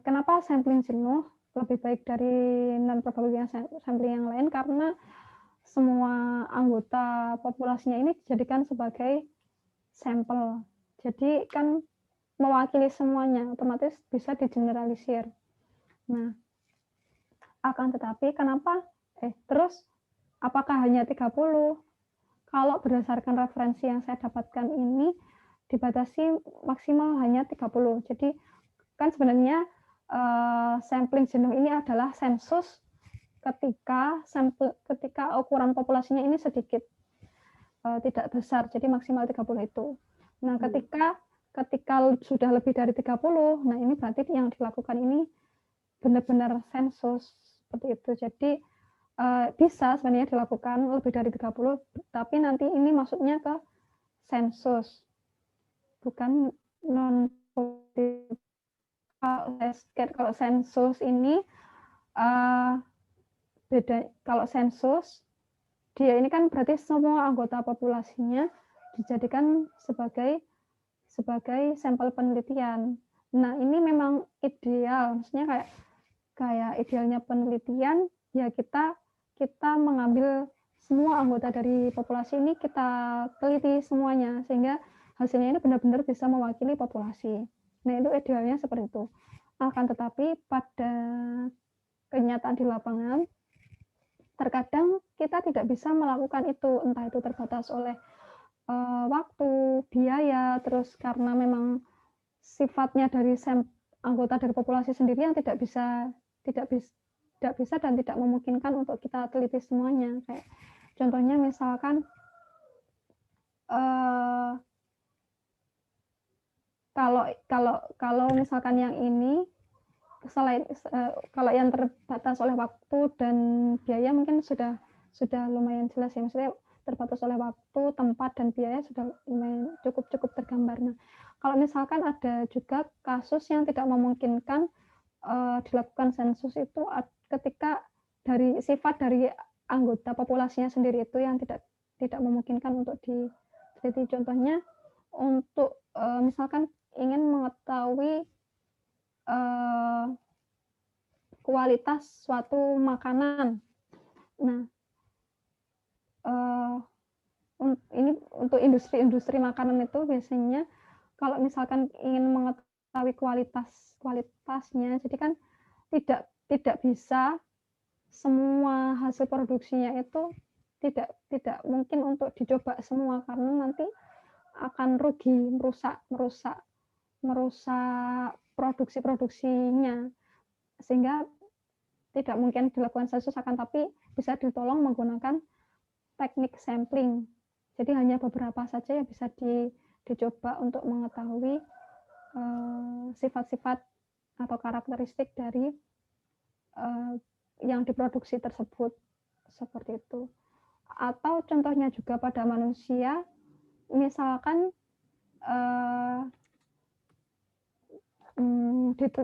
Kenapa sampling jenuh lebih baik dari non-probability sampling yang lain? Karena semua anggota populasinya ini dijadikan sebagai sampel. Jadi kan mewakili semuanya, otomatis bisa digeneralisir. Nah, akan tetapi kenapa? Terus apakah hanya 30? Kalau berdasarkan referensi yang saya dapatkan ini dibatasi maksimal hanya 30. Jadi kan sebenarnya sampling jenuh ini adalah sensus ketika ukuran populasinya ini sedikit, tidak besar, jadi maksimal 30 itu. Nah, ketika sudah lebih dari 30, nah ini berarti yang dilakukan ini benar-benar sensus seperti itu. Jadi bisa sebenarnya dilakukan lebih dari 30, tapi nanti ini masuknya ke sensus, bukan non-produktif. Kalau sensus ini beda. Kalau sensus dia ini kan berarti semua anggota populasinya dijadikan sebagai sampel penelitian. Nah, ini memang ideal, maksudnya kayak idealnya penelitian ya kita mengambil semua anggota dari populasi ini kita teliti semuanya sehingga hasilnya ini benar-benar bisa mewakili populasi. Nah, itu idealnya seperti itu. Akan tetapi pada kenyataan di lapangan terkadang kita tidak bisa melakukan itu, entah itu terbatas oleh waktu, biaya, terus karena memang sifatnya dari anggota dari populasi sendiri yang tidak bisa dan tidak memungkinkan untuk kita teliti semuanya. Kayak contohnya misalkan kalau misalkan yang ini selain kalau yang terbatas oleh waktu dan biaya mungkin sudah lumayan jelas ya, maksudnya terbatas oleh waktu, tempat dan biaya sudah lumayan cukup tergambar. Nah, kalau misalkan ada juga kasus yang tidak memungkinkan dilakukan sensus itu ketika dari sifat dari anggota populasinya sendiri itu yang tidak memungkinkan untuk diteliti. Contohnya untuk misalkan ingin mengetahui kualitas suatu makanan. Nah, ini untuk industri makanan itu biasanya kalau misalkan ingin mengetahui kualitasnya, jadi kan tidak bisa semua hasil produksinya itu tidak mungkin untuk dicoba semua karena nanti akan rugi, merusak produksinya sehingga tidak mungkin dilakukan sensus, akan tapi bisa ditolong menggunakan teknik sampling. Jadi hanya beberapa saja yang bisa dicoba untuk mengetahui sifat-sifat atau karakteristik dari yang diproduksi tersebut, seperti itu. Atau contohnya juga pada manusia, misalkan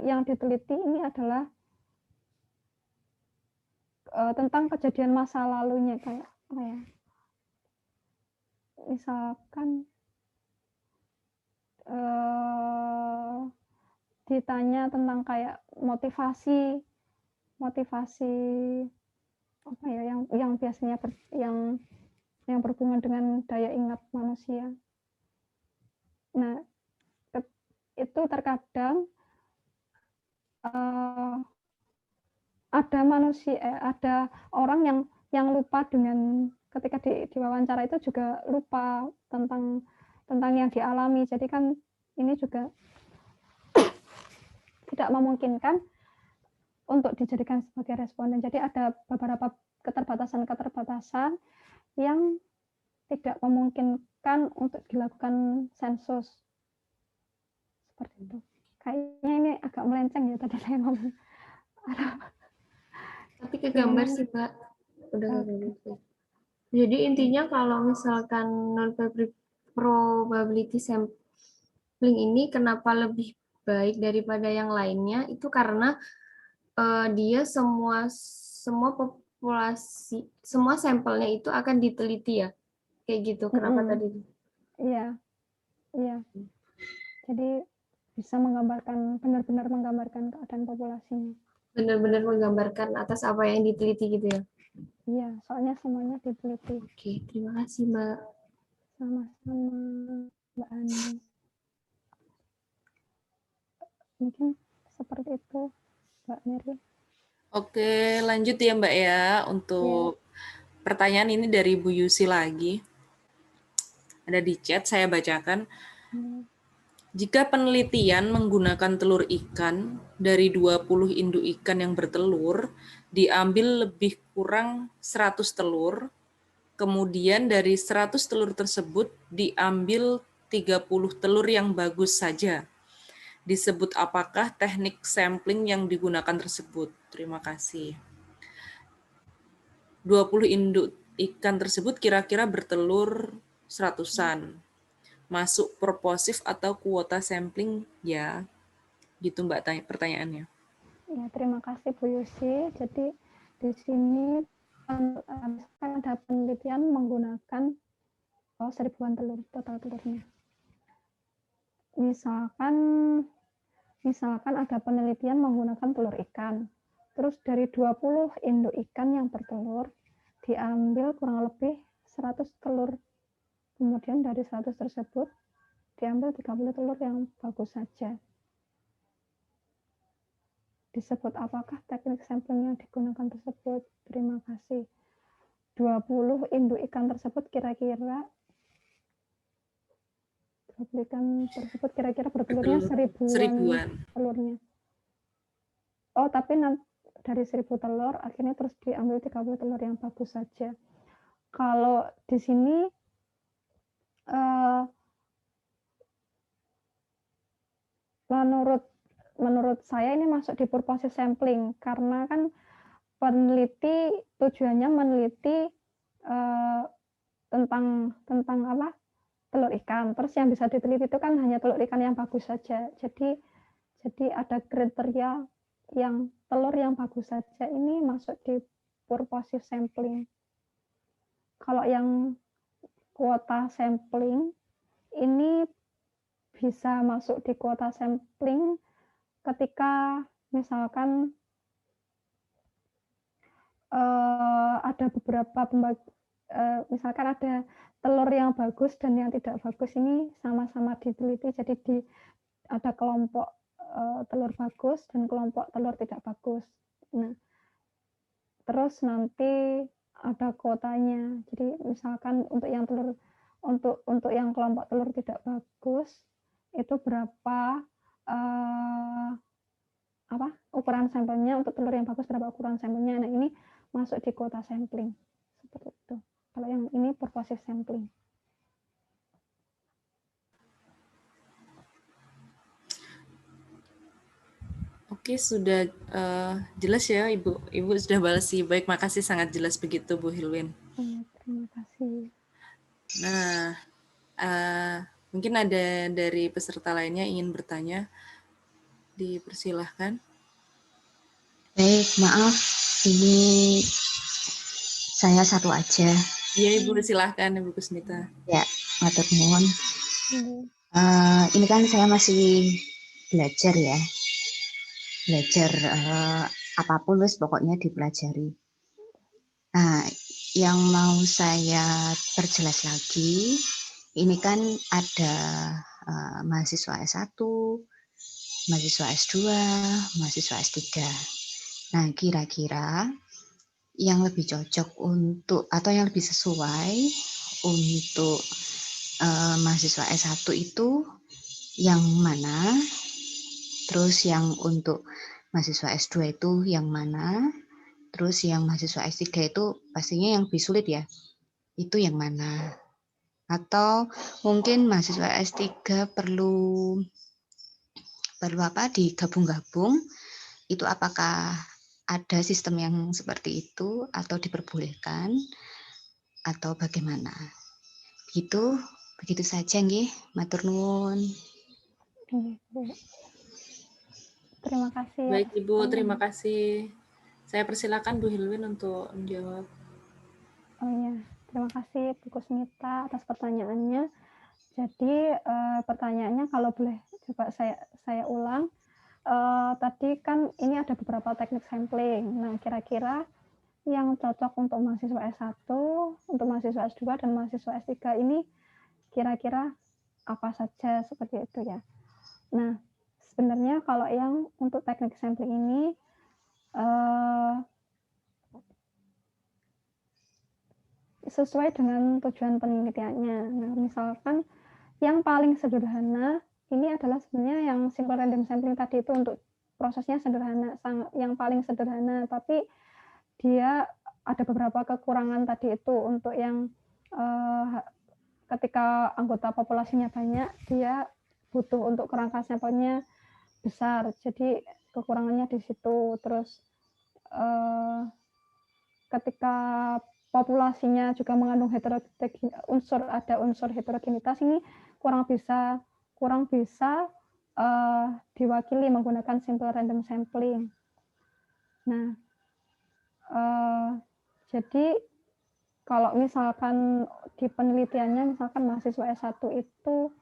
yang diteliti ini adalah tentang kejadian masa lalunya, kayak misalkan ditanya tentang kayak motivasi apa ya yang biasanya yang berhubungan dengan daya ingat manusia. Nah, itu terkadang ada orang yang lupa dengan ketika diwawancara itu juga lupa tentang yang dialami. Jadi kan ini juga tidak memungkinkan untuk dijadikan sebagai responden. Jadi ada beberapa keterbatasan yang tidak memungkinkan untuk dilakukan sensus. Seperti itu. Kayaknya ini agak melenceng ya tadi saya ngomong. Tapi ke gambar sih, Mbak. Udah okay. Jadi intinya kalau misalkan non-probability sampling ini kenapa lebih baik daripada yang lainnya, itu karena dia semua populasi, semua sampelnya itu akan diteliti ya. Kayak gitu. Kenapa tadi? Iya. Jadi bisa benar-benar menggambarkan keadaan populasinya. Benar-benar menggambarkan atas apa yang diteliti gitu ya? Iya, soalnya semuanya diteliti. Oke, terima kasih Mbak. Sama-sama Mbak Ani. Mungkin seperti itu Mbak Mary. Oke, lanjut ya Mbak ya untuk pertanyaan ini dari Bu Yusi lagi. Ada di chat, saya bacakan. Jika penelitian menggunakan telur ikan, dari 20 induk ikan yang bertelur, diambil lebih kurang 100 telur, kemudian dari 100 telur tersebut diambil 30 telur yang bagus saja. Disebut apakah teknik sampling yang digunakan tersebut? Terima kasih. 20 induk ikan tersebut kira-kira bertelur 100-an. Masuk proposif atau kuota sampling ya, gitu Mbak pertanyaannya. Ya, terima kasih Bu Yusi. Jadi di sini misalkan ada penelitian menggunakan 1000-an telur total telurnya. Misalkan ada penelitian menggunakan telur ikan. Terus dari 20 induk ikan yang bertelur diambil kurang lebih 100 telur. Kemudian dari 100 tersebut diambil 30 telur yang bagus saja. Disebut apakah teknik sampling yang digunakan tersebut? Terima kasih. 20 induk ikan tersebut kira-kira bertelurnya 1000-an telurnya. Oh, tapi dari 1000 telur akhirnya terus diambil 30 telur yang bagus saja. Kalau di sini menurut saya ini masuk di purposive sampling karena kan peneliti tujuannya meneliti tentang apa? Telur ikan. Terus yang bisa diteliti itu kan hanya telur ikan yang bagus saja. Jadi ada kriteria yang telur yang bagus saja ini masuk di purposive sampling. Kalau yang kuota sampling ini bisa masuk di kuota sampling ketika misalkan ada beberapa misalkan ada telur yang bagus dan yang tidak bagus ini sama-sama diteliti, jadi ada kelompok telur bagus dan kelompok telur tidak bagus. Nah, terus nanti ada kuotanya. Jadi misalkan untuk yang yang kelompok telur tidak bagus itu berapa ukuran sampelnya, untuk telur yang bagus berapa ukuran sampelnya. Nah, ini masuk di kuota sampling seperti itu. Kalau yang ini purposive sampling. Oke, sudah jelas ya Ibu. Ibu sudah balas sih. Baik, makasih, sangat jelas begitu Bu Hilwin. Terima kasih. Nah, mungkin ada dari peserta lainnya ingin bertanya. Dipersilahkan. Baik, maaf, ini saya satu aja. Iya Ibu, silahkan Ibu Kusmita. Ya, matur nuwun. Ini kan saya masih belajar ya. Belajar apapun wis pokoknya dipelajari. Nah, yang mau saya perjelas lagi, ini kan ada mahasiswa S1, mahasiswa S2, mahasiswa S3. Nah, kira-kira yang lebih cocok untuk atau yang lebih sesuai untuk mahasiswa S1 itu yang mana? Terus yang untuk mahasiswa S2 itu yang mana? Terus yang mahasiswa S3 itu pastinya yang lebih sulit ya. Itu yang mana? Atau mungkin mahasiswa S3 perlu digabung-gabung? Itu apakah ada sistem yang seperti itu atau diperbolehkan atau bagaimana? Begitu saja nggih, matur nuwun. Terima kasih. Baik Ibu, terima kasih. Saya persilakan Bu Hilwin untuk menjawab. Oh iya, terima kasih Bu Kusmita atas pertanyaannya. Jadi pertanyaannya kalau boleh coba saya ulang. Tadi kan ini ada beberapa teknik sampling. Nah, kira-kira yang cocok untuk mahasiswa S1, untuk mahasiswa S2 dan mahasiswa S3 ini kira-kira apa saja seperti itu ya. Nah, sebenarnya kalau yang untuk teknik sampling ini sesuai dengan tujuan penelitiannya. Nah, misalkan yang paling sederhana ini adalah sebenarnya yang simple random sampling tadi itu untuk prosesnya sederhana, yang paling sederhana, tapi dia ada beberapa kekurangan tadi itu untuk yang ketika anggota populasinya banyak, dia butuh untuk kerangka sampelnya besar, jadi kekurangannya di situ. Terus ketika populasinya juga mengandung unsur heterogenitas, ini kurang bisa diwakili menggunakan simple random sampling. Nah, Jadi kalau misalkan di penelitiannya, misalkan mahasiswa S1 itu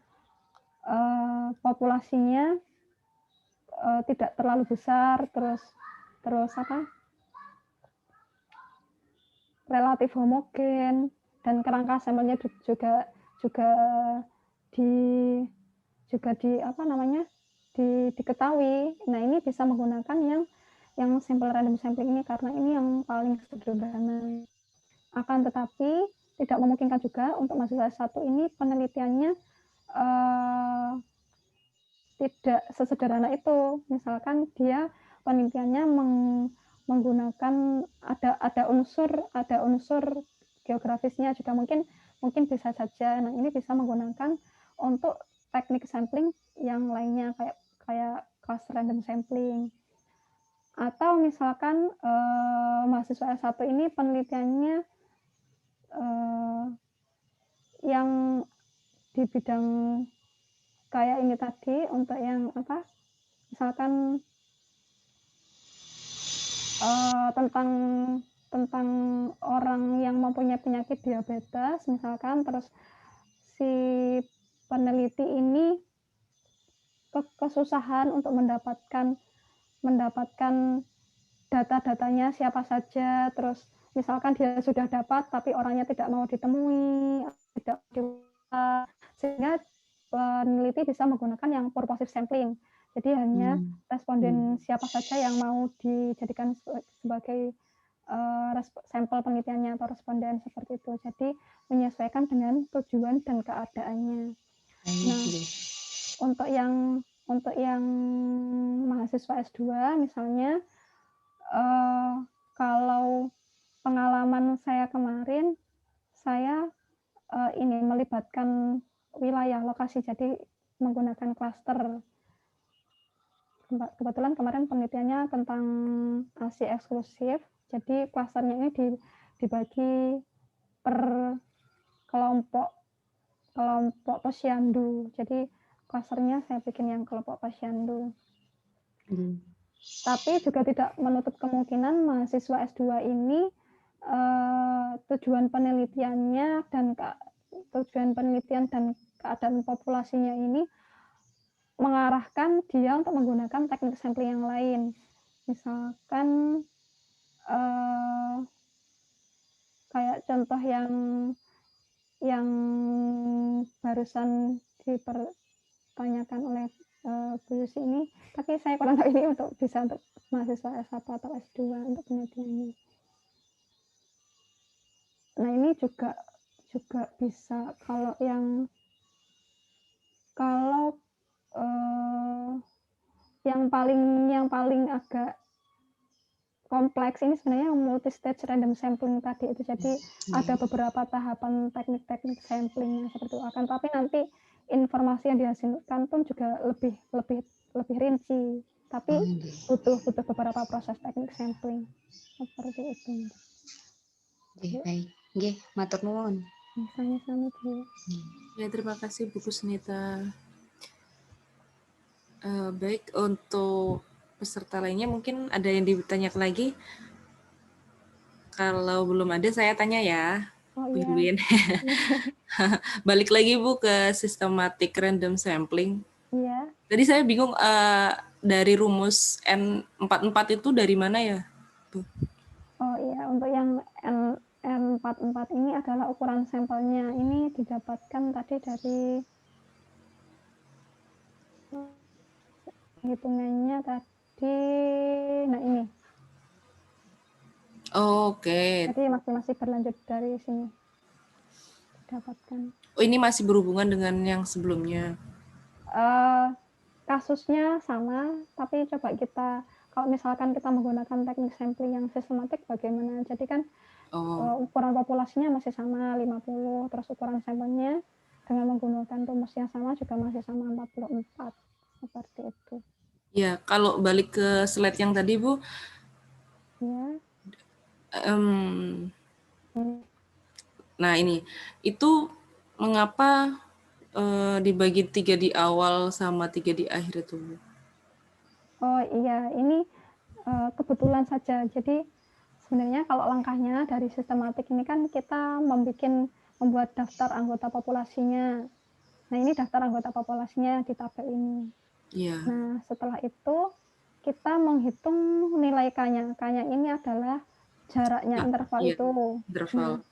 populasinya tidak terlalu besar, terus relatif homogen, dan kerangka sampelnya juga diketahui. Nah, ini bisa menggunakan yang sampel random sampling ini karena ini yang paling sederhana. Akan tetapi tidak memungkinkan juga untuk mahasiswa S1 ini penelitiannya tidak sesederhana itu. Misalkan dia penelitiannya menggunakan ada unsur geografisnya juga mungkin bisa saja. Nah, ini bisa menggunakan untuk teknik sampling yang lainnya kayak cluster random sampling. Atau misalkan mahasiswa S1 ini penelitiannya yang di bidang kayak ini tadi, untuk yang misalkan tentang orang yang mempunyai penyakit diabetes misalkan, terus si peneliti ini kesusahan untuk mendapatkan data-datanya siapa saja, terus misalkan dia sudah dapat tapi orangnya tidak mau ditemui, sehingga peneliti bisa menggunakan yang purposive sampling. Jadi hanya responden siapa saja yang mau dijadikan sebagai sampel penelitiannya atau responden seperti itu. Jadi menyesuaikan dengan tujuan dan keadaannya. Nah, untuk yang mahasiswa S2 misalnya, kalau pengalaman saya kemarin, saya ini melibatkan wilayah lokasi, jadi menggunakan klaster. Kebetulan kemarin penelitiannya tentang ASI eksklusif, jadi klasternya ini dibagi per kelompok posyandu. Jadi klasternya saya bikin yang kelompok posyandu. Tapi juga tidak menutup kemungkinan mahasiswa S2 ini tujuan penelitian dan keadaan populasinya ini mengarahkan dia untuk menggunakan teknik sampling yang lain. Misalkan kayak contoh yang barusan dipertanyakan oleh Bu Yusi ini, tapi saya kurang tahu ini bisa untuk mahasiswa S1 atau S2 untuk penelitiannya. Nah, ini juga bisa kalau yang paling agak kompleks ini sebenarnya multi-stage random sampling tadi itu. Jadi ada beberapa tahapan teknik-teknik samplingnya seperti itu. Akan tapi nanti informasi yang dihasilkan pun juga lebih rinci. Tapi butuh beberapa proses teknik sampling seperti itu. Baik, nggih, matur nuwun. Sama-sama, Bu. Ya, terima kasih Bu Kusnita. Baik, untuk peserta lainnya mungkin ada yang ditanyakan lagi. Kalau belum ada, saya tanya ya, Bu Irwin. Balik lagi Bu ke systematic random sampling. Iya. Tadi saya bingung dari rumus N44 itu dari mana ya, Bu? Oh iya, untuk yang N44 ini adalah ukuran sampelnya. Ini didapatkan tadi dari hitungannya tadi. Nah, ini. Oke. Jadi masih berlanjut dari sini. Didapatkan. Oh, ini masih berhubungan dengan yang sebelumnya. Kasusnya sama, tapi coba kita, kalau misalkan kita menggunakan teknik sampling yang sistematik bagaimana? Jadi kan ukuran populasinya masih sama 50, terus ukuran sampelnya dengan menggunakan rumus yang sama juga masih sama 44. Seperti itu. Ya, kalau balik ke slide yang tadi, Bu. Ya. Nah, ini. Itu mengapa dibagi 3 di awal sama 3 di akhir itu, Bu? Oh iya, ini kebetulan saja. Jadi sebenarnya kalau langkahnya dari sistematik ini kan kita membuat daftar anggota populasinya. Nah, ini daftar anggota populasinya di tabel ini. Iya. Nah, setelah itu kita menghitung nilai K-nya. K-nya ini adalah jaraknya interval Iya, itu. interval. Nah,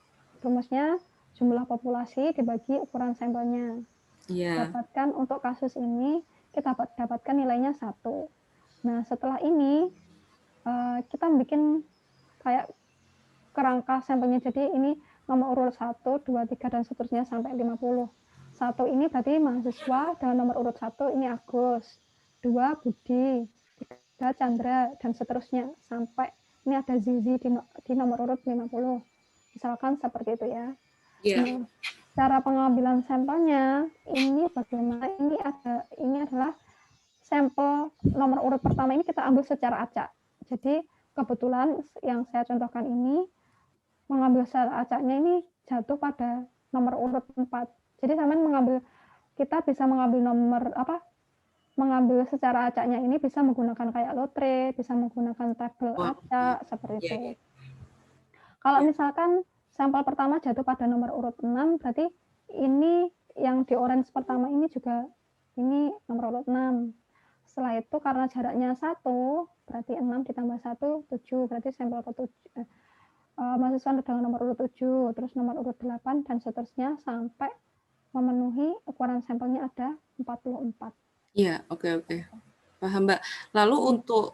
rumusnya jumlah populasi dibagi ukuran sampelnya. Iya. Dapatkan untuk kasus ini, kita dapatkan nilainya 1. Nah, setelah ini kita bikin kayak kerangka sampelnya. Jadi ini nomor urut 1, 2, 3, dan seterusnya sampai 50. 1 ini berarti mahasiswa dengan nomor urut 1 ini Agus, 2 Budi, 3 Chandra, dan seterusnya sampai ini ada Zizi di nomor urut 50. Misalkan seperti itu ya. Iya. Nah, cara pengambilan sampelnya ini bagaimana? Ini adalah sampel nomor urut pertama ini kita ambil secara acak. Jadi kebetulan yang saya contohkan ini mengambil secara acaknya ini jatuh pada nomor urut 4. Jadi kita bisa mengambil secara acaknya ini bisa menggunakan kayak lotre, bisa menggunakan tabel acak seperti itu. Kalau misalkan sampel pertama jatuh pada nomor urut 6, berarti ini yang di orange pertama ini juga ini nomor urut 6. Setelah itu karena jaraknya 1, berarti 6 ditambah 1, 7, berarti sampel ke-7. Mahasiswa dengan nomor urut 7, terus nomor urut 8, dan seterusnya sampai memenuhi ukuran sampelnya ada 44. Iya, oke. Paham, Mbak. Lalu untuk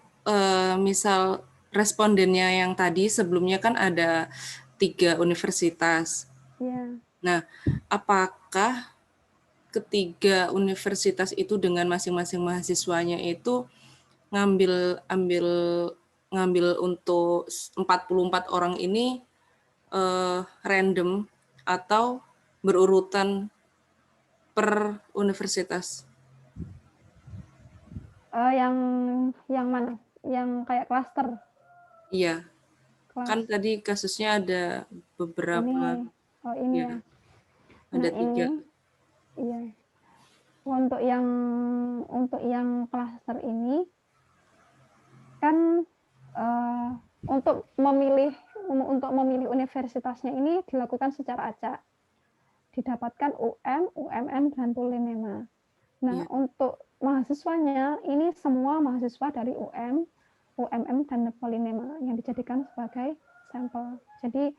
misal respondennya yang tadi sebelumnya kan ada 3 universitas. Iya. Nah, apakah ketiga universitas itu dengan masing-masing mahasiswanya itu ngambil untuk 44 orang ini random atau berurutan per universitas? Yang mana? Yang kayak klaster. Iya. Kan tadi kasusnya ada beberapa. Ini ya. ya. Ada Nah, 3. Iya. Untuk yang klaster ini kan untuk memilih universitasnya ini dilakukan secara acak. Didapatkan UMM, dan Polinema. Nah, untuk mahasiswanya ini semua mahasiswa dari UMM, dan Polinema yang dijadikan sebagai sampel. Jadi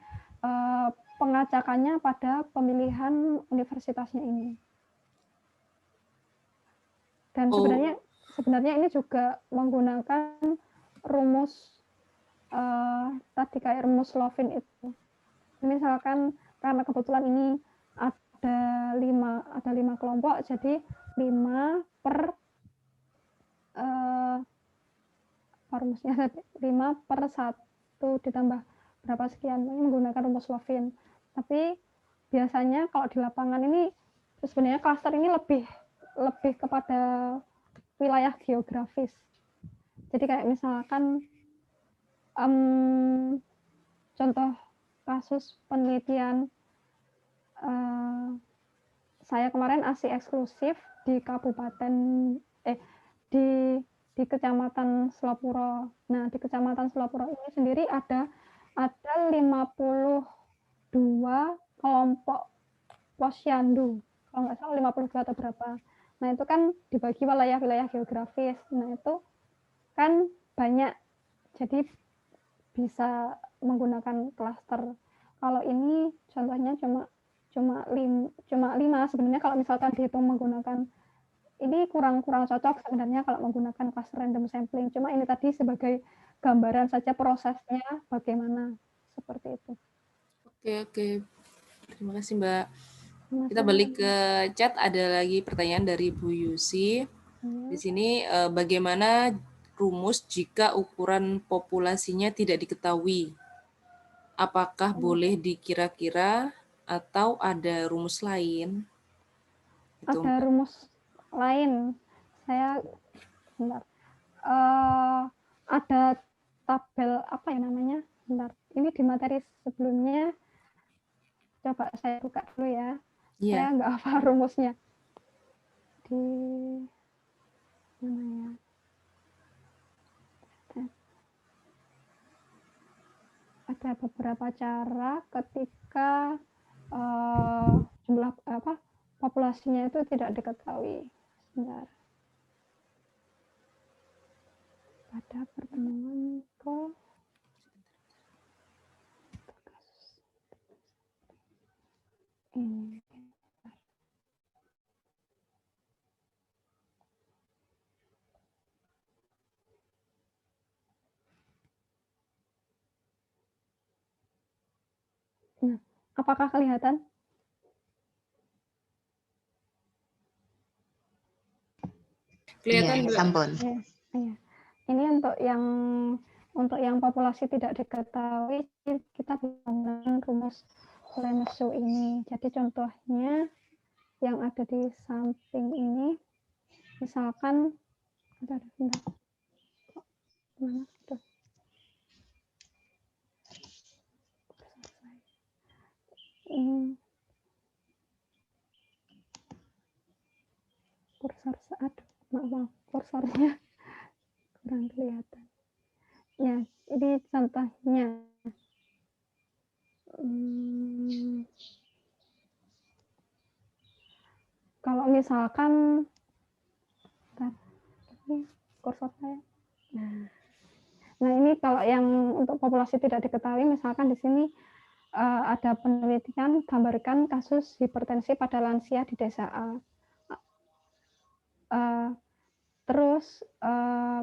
pengacakannya pada pemilihan universitasnya ini. Dan sebenarnya ini juga menggunakan rumus tadi kayak rumus Lovin itu. Misalkan karena kebetulan ini ada 5 kelompok, jadi 5 per rumusnya 5 per 1 ditambah berapa sekian, ini menggunakan rumus Lovin. Tapi biasanya kalau di lapangan ini sebenarnya klaster ini lebih kepada wilayah geografis. Jadi kayak misalkan contoh kasus penelitian saya kemarin ASI eksklusif di kabupaten di Kecamatan Selopuro. Nah, di Kecamatan Selopuro ini sendiri ada 52 kelompok posyandu. Kalau nggak salah 52 atau berapa. Nah, itu kan dibagi wilayah-wilayah geografis. Nah, itu kan banyak. Jadi bisa menggunakan klaster. Kalau ini contohnya cuma 5. Sebenarnya kalau misalkan dihitung menggunakan ini kurang cocok sebenarnya kalau menggunakan cluster random sampling. Cuma ini tadi sebagai gambaran saja prosesnya bagaimana seperti itu. Oke. Terima kasih, Mbak. Kita balik ke chat, ada lagi pertanyaan dari Bu Yusi. Di sini bagaimana rumus jika ukuran populasinya tidak diketahui? Apakah boleh dikira-kira atau ada rumus lain? Ada rumus lain. Ada tabel apa ya namanya? Ini di materi sebelumnya. Coba saya buka dulu ya. Saya nggak hafal rumusnya. Di mana ya? ada beberapa cara ketika jumlah populasinya itu tidak diketahui. Sebentar. Pada pertemuan ini. Nah, apakah kelihatan? Kelihatan, Iya, Mbak. sampun. Ya, ya. Ini untuk yang populasi tidak diketahui, kita bisa menggunakan rumus Lemesu ini. Jadi contohnya yang ada di samping ini, misalkan, bentar. Mana? Tuh. Kursor saat, maaf, kursornya kurang kelihatan. Ya, ini contohnya. Kalau misalkan, ini kursor saya. Nah, ini kalau yang untuk populasi tidak diketahui, misalkan di sini ada penelitian gambarkan kasus hipertensi pada lansia di desa A. Terus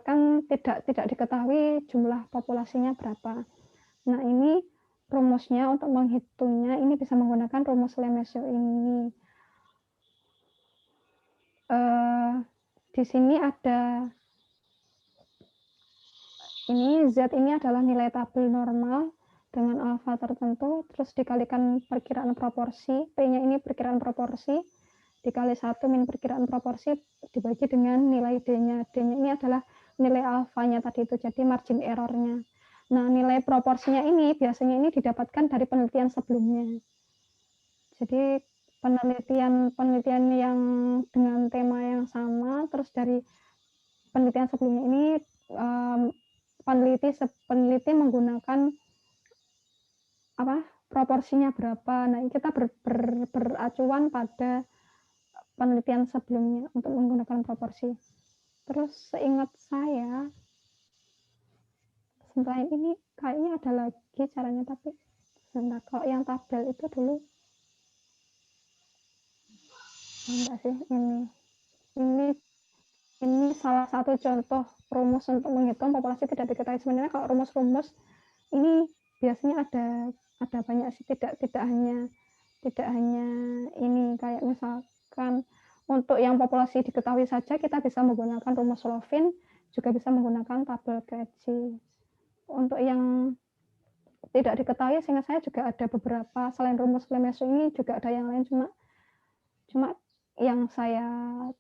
kan tidak diketahui jumlah populasinya berapa. Nah, ini rumusnya untuk menghitungnya ini bisa menggunakan rumus Lemesu ini. Di sini ada ini Z ini adalah nilai tabel normal dengan alfa tertentu, terus dikalikan perkiraan proporsi, P-nya ini perkiraan proporsi, dikali 1 min perkiraan proporsi, dibagi dengan nilai D-nya. D-nya ini adalah nilai alfanya tadi itu, jadi margin error-nya. Nah, nilai proporsinya ini biasanya ini didapatkan dari penelitian sebelumnya. Jadi penelitian yang dengan tema yang sama, terus dari penelitian sebelumnya ini peneliti menggunakan proporsinya berapa. Nah, kita beracuan pada penelitian sebelumnya untuk menggunakan proporsi. Terus seingat saya, selain ini kayaknya ada lagi caranya, tapi sebentar, kalau yang tabel itu dulu enggak sih, ini salah satu contoh rumus untuk menghitung populasi tidak diketahui. Sebenarnya kalau rumus-rumus ini biasanya ada banyak sih, tidak hanya ini, kayak misalkan untuk yang populasi diketahui saja kita bisa menggunakan rumus Lovin, juga bisa menggunakan tabel Kaji. Untuk yang tidak diketahui, seingat saya juga ada beberapa selain rumus Lemesu ini, juga ada yang lain, cuma yang saya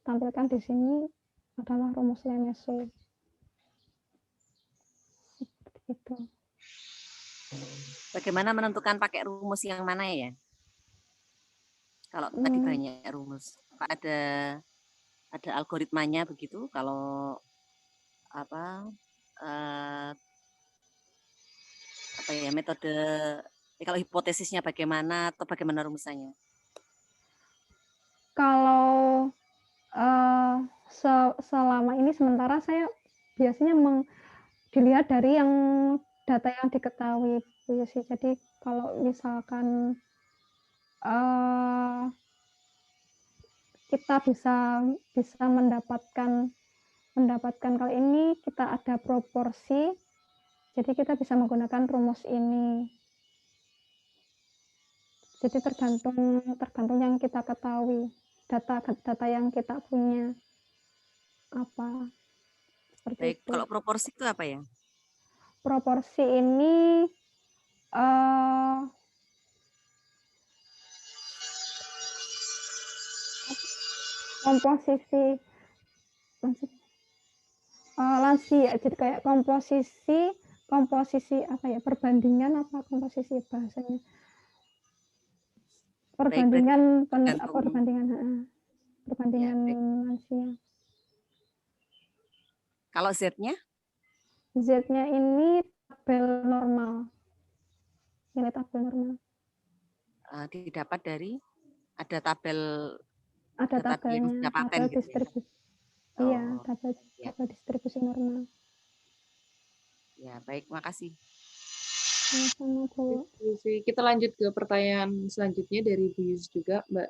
tampilkan di sini adalah rumus Lemesu. Seperti itu. Bagaimana menentukan pakai rumus yang mana ya? Kalau tadi banyak rumus, ada algoritmanya begitu. Kalau metode, kalau hipotesisnya bagaimana atau bagaimana rumusannya? Kalau selama ini sementara saya biasanya dilihat dari yang data yang diketahui, Bu Yusi. Jadi kalau misalkan kita bisa mendapatkan kali ini kita ada proporsi, jadi kita bisa menggunakan rumus ini. Jadi tergantung yang kita ketahui, data yang kita punya apa. Seperti Baik, itu. kalau proporsi itu apa ya? Proporsi ini komposisi lansia, jadi kayak komposisi apa ya, perbandingan apa komposisi bahasanya, perbandingan Ya, lansia. Kalau Z-nya? Z-nya ini tabel normal. nilai tabel normal. Didapat dari ada tabel Ada data yang tabelnya, sudah paten tabel gitu ya. distribusi. Iya, Oh, tabel ya. distribusi normal. Ya, baik, makasih. Sama-sama, Bu. Kita lanjut ke pertanyaan selanjutnya dari Bu Yus juga, Mbak.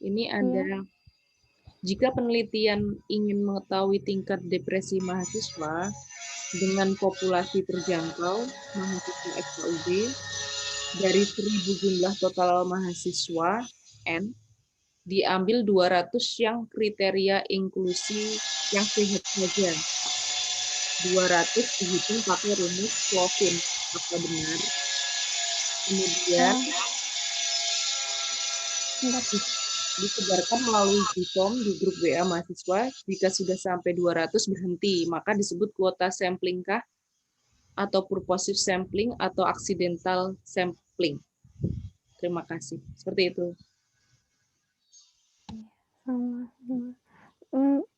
Ini ada, jika penelitian ingin mengetahui tingkat depresi mahasiswa dengan populasi terjangkau mahasiswa FKUB dari 1.000 jumlah total mahasiswa N, diambil 200 yang kriteria inklusi yang sehat saja. 200 dihitung pakai rumus Slovin. Apa benar? Kemudian disebarkan melalui G-form di grup WA mahasiswa. Jika sudah sampai 200 berhenti, maka disebut kuota sampling kah? Atau purposive sampling atau accidental sampling? Terima kasih. Seperti itu.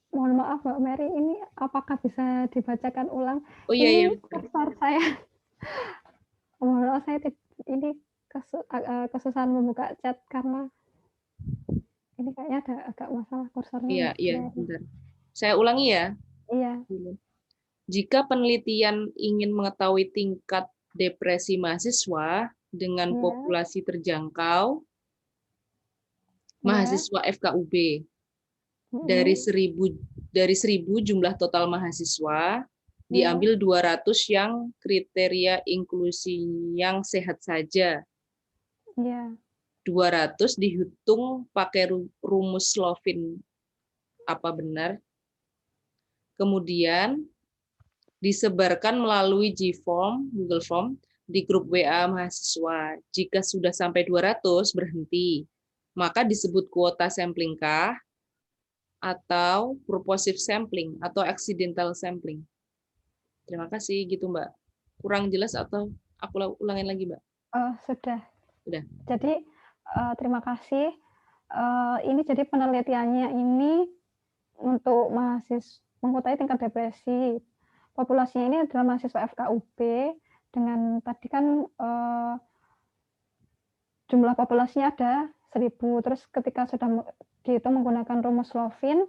Mohon maaf Mbak Mary, ini apakah bisa dibacakan ulang? Oh iya, ini iya. kursor saya. Mohon maaf, saya ini kesusahan membuka chat karena ini kayaknya ada agak masalah kursornya. Iya, iya, bentar. Saya ulangi ya. Iya. Jika penelitian ingin mengetahui tingkat depresi mahasiswa dengan populasi terjangkau, mahasiswa FKUB dari 1.000 jumlah total mahasiswa, diambil 200 yang kriteria inklusi yang sehat saja. 200 dihitung pakai rumus Slovin. Apa benar? Kemudian disebarkan melalui G-form, Google Form, di grup WA mahasiswa. Jika sudah sampai 200, berhenti. Maka disebut kuota sampling kah? Atau purposive sampling, atau accidental sampling? Terima kasih, gitu Mbak. Kurang jelas atau aku ulangin lagi, Mbak? Sudah. Sudah. Jadi, terima kasih. Ini jadi penelitiannya ini untuk mahasiswa mengetahui tingkat depresi. Populasinya ini adalah mahasiswa FKUB dengan tadi kan jumlah populasinya ada 1.000. Terus ketika sudah dihitung menggunakan rumus Slovin,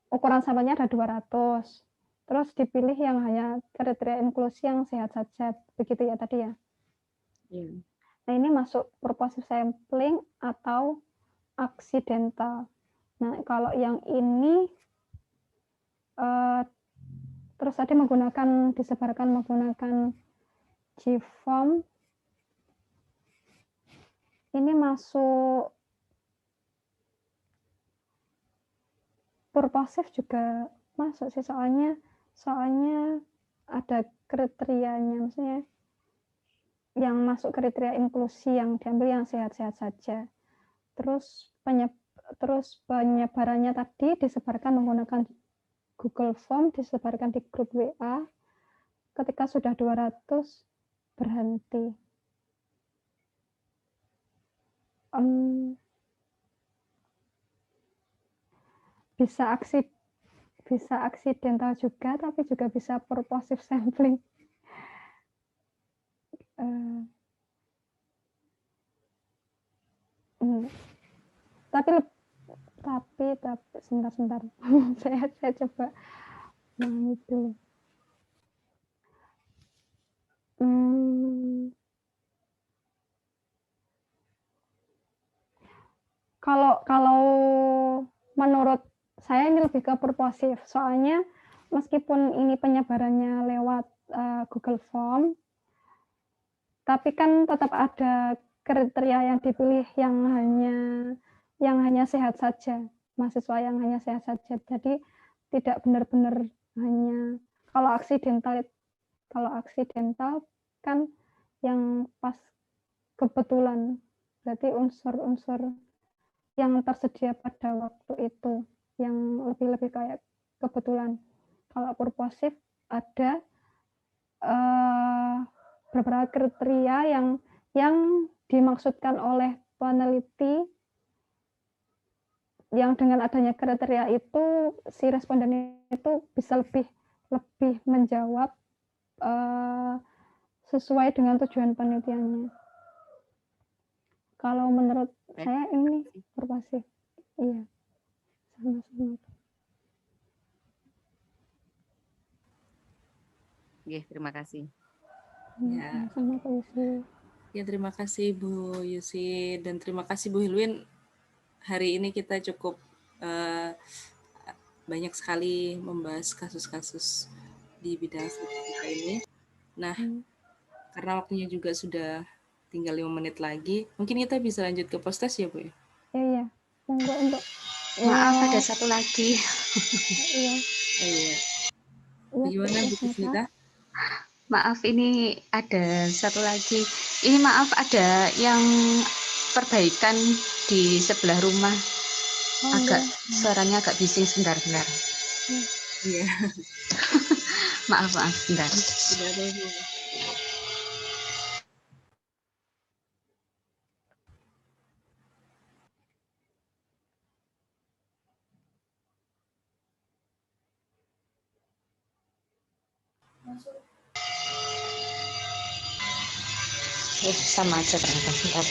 ukuran sampelnya ada 200. Terus dipilih yang hanya kriteria inklusi yang sehat saja. Begitu ya tadi ya? Iya. Nah, ini masuk purposive sampling atau accidental. Nah, kalau yang ini terus tadi disebarkan menggunakan G-form, ini masuk purposive juga masuk sih, soalnya ada kriterianya, maksudnya yang masuk kriteria inklusi yang diambil yang sehat-sehat saja. Terus penyebarannya tadi disebarkan menggunakan Google Form, disebarkan di grup WA. Ketika sudah 200, berhenti. Bisa accidental juga, tapi juga bisa purposive sampling. Tapi sebentar. saya coba dulu. Kalau menurut saya ini lebih ke purposive, soalnya meskipun ini penyebarannya lewat Google Form, tapi kan tetap ada kriteria yang dipilih yang hanya sehat saja, mahasiswa yang hanya sehat saja. Jadi tidak benar-benar hanya kalau aksidental kan yang pas kebetulan, berarti unsur-unsur yang tersedia pada waktu itu yang lebih kayak kebetulan. Kalau purposive ada beberapa kriteria yang dimaksudkan oleh peneliti, yang dengan adanya kriteria itu si responden itu bisa lebih menjawab sesuai dengan tujuan penelitiannya. Kalau menurut saya ini perpasif. Iya, sama-sama. Oke, terima kasih. Ya. Sama-sama Bu Yusi. Ya, terima kasih Bu Yusi dan terima kasih Bu Hilwin. Hari ini kita cukup banyak sekali membahas kasus-kasus di bidang statistika ini. Nah, karena waktunya juga sudah tinggal 5 menit lagi, mungkin kita bisa lanjut ke postes ya Bu ya? Iya. Monggo untuk Maaf, ada satu lagi. Iya. Oh iya. Bagaimana Bu Kusnita? Maaf, ini ada satu lagi. Ini maaf, ada yang perbaikan di sebelah rumah. Agak suaranya agak bising, sebentar. Iya. Maaf, sebentar. Tidak ada Bu. Sama aja ternyata. Sebentar.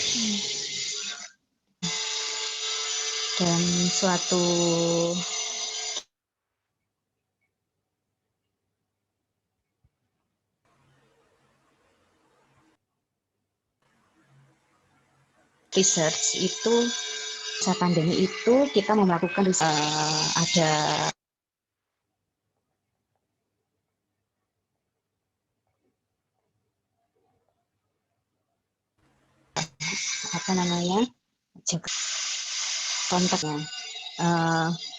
Dan suatu research itu, masa pandemi itu kita melakukan ada jaga kontaknya,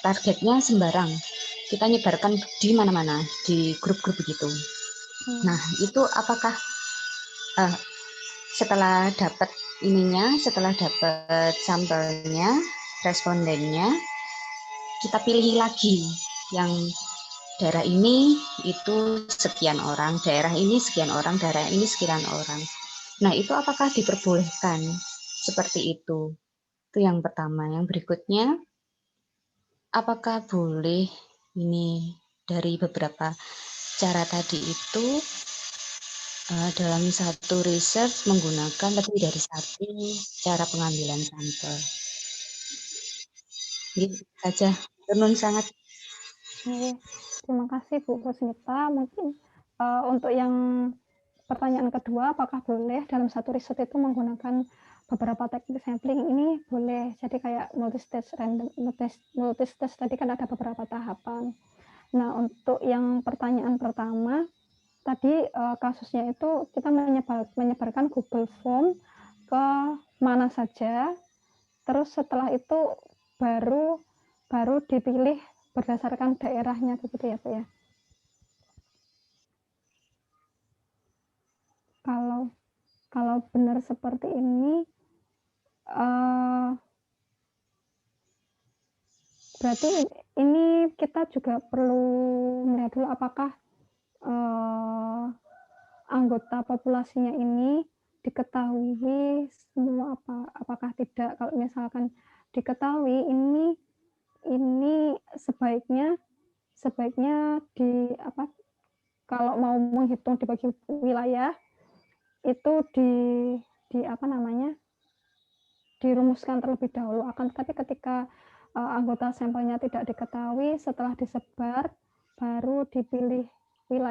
targetnya sembarang, kita nyebarkan di mana-mana, di grup-grup begitu. Nah, itu apakah setelah dapat sampelnya, respondennya, kita pilih lagi yang daerah ini itu sekian orang, daerah ini sekian orang, daerah ini sekian orang. Nah, itu apakah diperbolehkan seperti itu? Itu yang pertama. Yang berikutnya, apakah boleh ini dari beberapa cara tadi itu dalam satu research menggunakan lebih dari satu cara pengambilan sampel? Gitu saja. Tenun sangat. Terima kasih Bu Kusnita. Mungkin untuk yang pertanyaan kedua, apakah boleh dalam satu riset itu menggunakan beberapa teknik sampling? Ini boleh. Jadi kayak multistage random, multistage tadi kan ada beberapa tahapan. Nah, untuk yang pertanyaan pertama, tadi kasusnya itu kita menyebarkan Google Form ke mana saja. Terus setelah itu baru dipilih berdasarkan daerahnya, begitu ya, Bu ya? Kalau benar seperti ini, berarti ini kita juga perlu melihat dulu apakah anggota populasinya ini diketahui semua apakah tidak. Kalau misalkan diketahui, ini sebaiknya kalau mau menghitung dibagi wilayah itu dirumuskan terlebih dahulu. Tapi ketika anggota sampelnya tidak diketahui, setelah disebar baru dipilih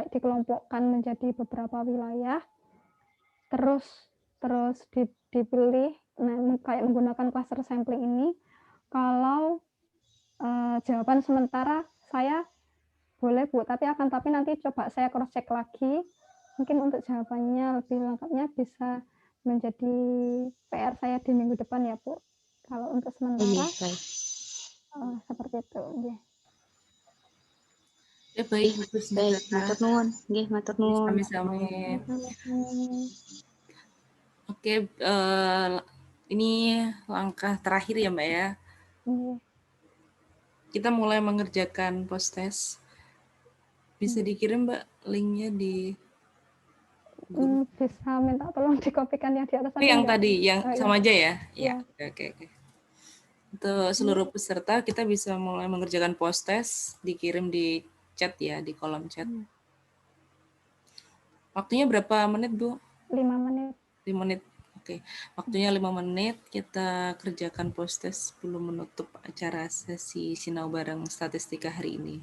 dikelompokkan menjadi beberapa wilayah, terus dipilih kayak menggunakan cluster sampling ini. Kalau jawaban sementara saya boleh Bu, tapi nanti coba saya cross check lagi. Mungkin untuk jawabannya lebih lengkapnya bisa menjadi PR saya di minggu depan ya Bu. Kalau untuk sementara seperti itu. Ya baik, Matur nuwun. Nggih, matur nuwun. Sami-sami. Oke, ini langkah terakhir ya Mbak ya. Kita mulai mengerjakan post-test. Bisa dikirim Mbak linknya di bisa minta tolong dikopikan yang di atas ini yang tadi, yang sama aja ya? Ya. Oke. Untuk seluruh peserta kita bisa mulai mengerjakan post-test, dikirim di chat ya, di kolom chat. Waktunya berapa menit, Bu? 5 menit. 5 menit. Oke, waktunya 5 menit. Kita kerjakan post-test sebelum menutup acara sesi Sinau Bareng Statistika hari ini.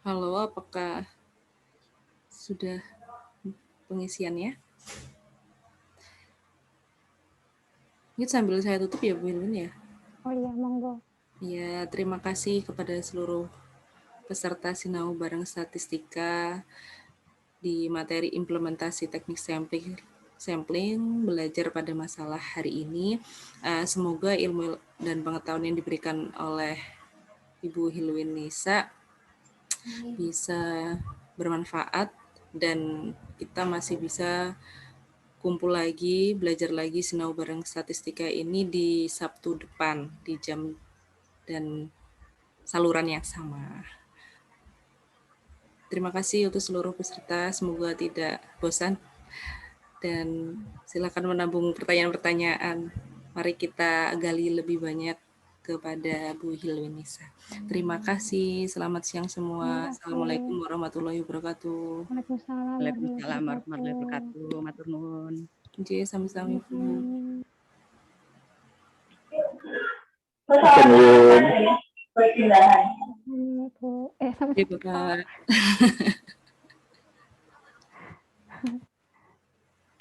Halo, apakah sudah pengisiannya? Ini sambil saya tutup ya, Bu Hilwin ya? Oh iya, monggo. Ya, terima kasih kepada seluruh peserta Sinau Bareng Statistika di materi implementasi teknik sampling belajar pada masalah hari ini. Semoga ilmu dan pengetahuan yang diberikan oleh Ibu Hilwin Nisa bisa bermanfaat dan kita masih bisa kumpul lagi, belajar lagi Sinau Bareng Statistika ini di Sabtu depan di jam dan saluran yang sama. Terima kasih untuk seluruh peserta, semoga tidak bosan dan silakan menambung pertanyaan-pertanyaan. Mari kita gali lebih banyak kepada Bu Hilwin Nisa. Terima kasih, selamat siang semua. Assalamualaikum warahmatullahi wabarakatuh. Waalaikumsalam Waalaikumsalam warahmatullahi wabarakatuh. Matur nuwun. Oke, sama-sama Ibu. Ibu. Sampai Oke, Bapak.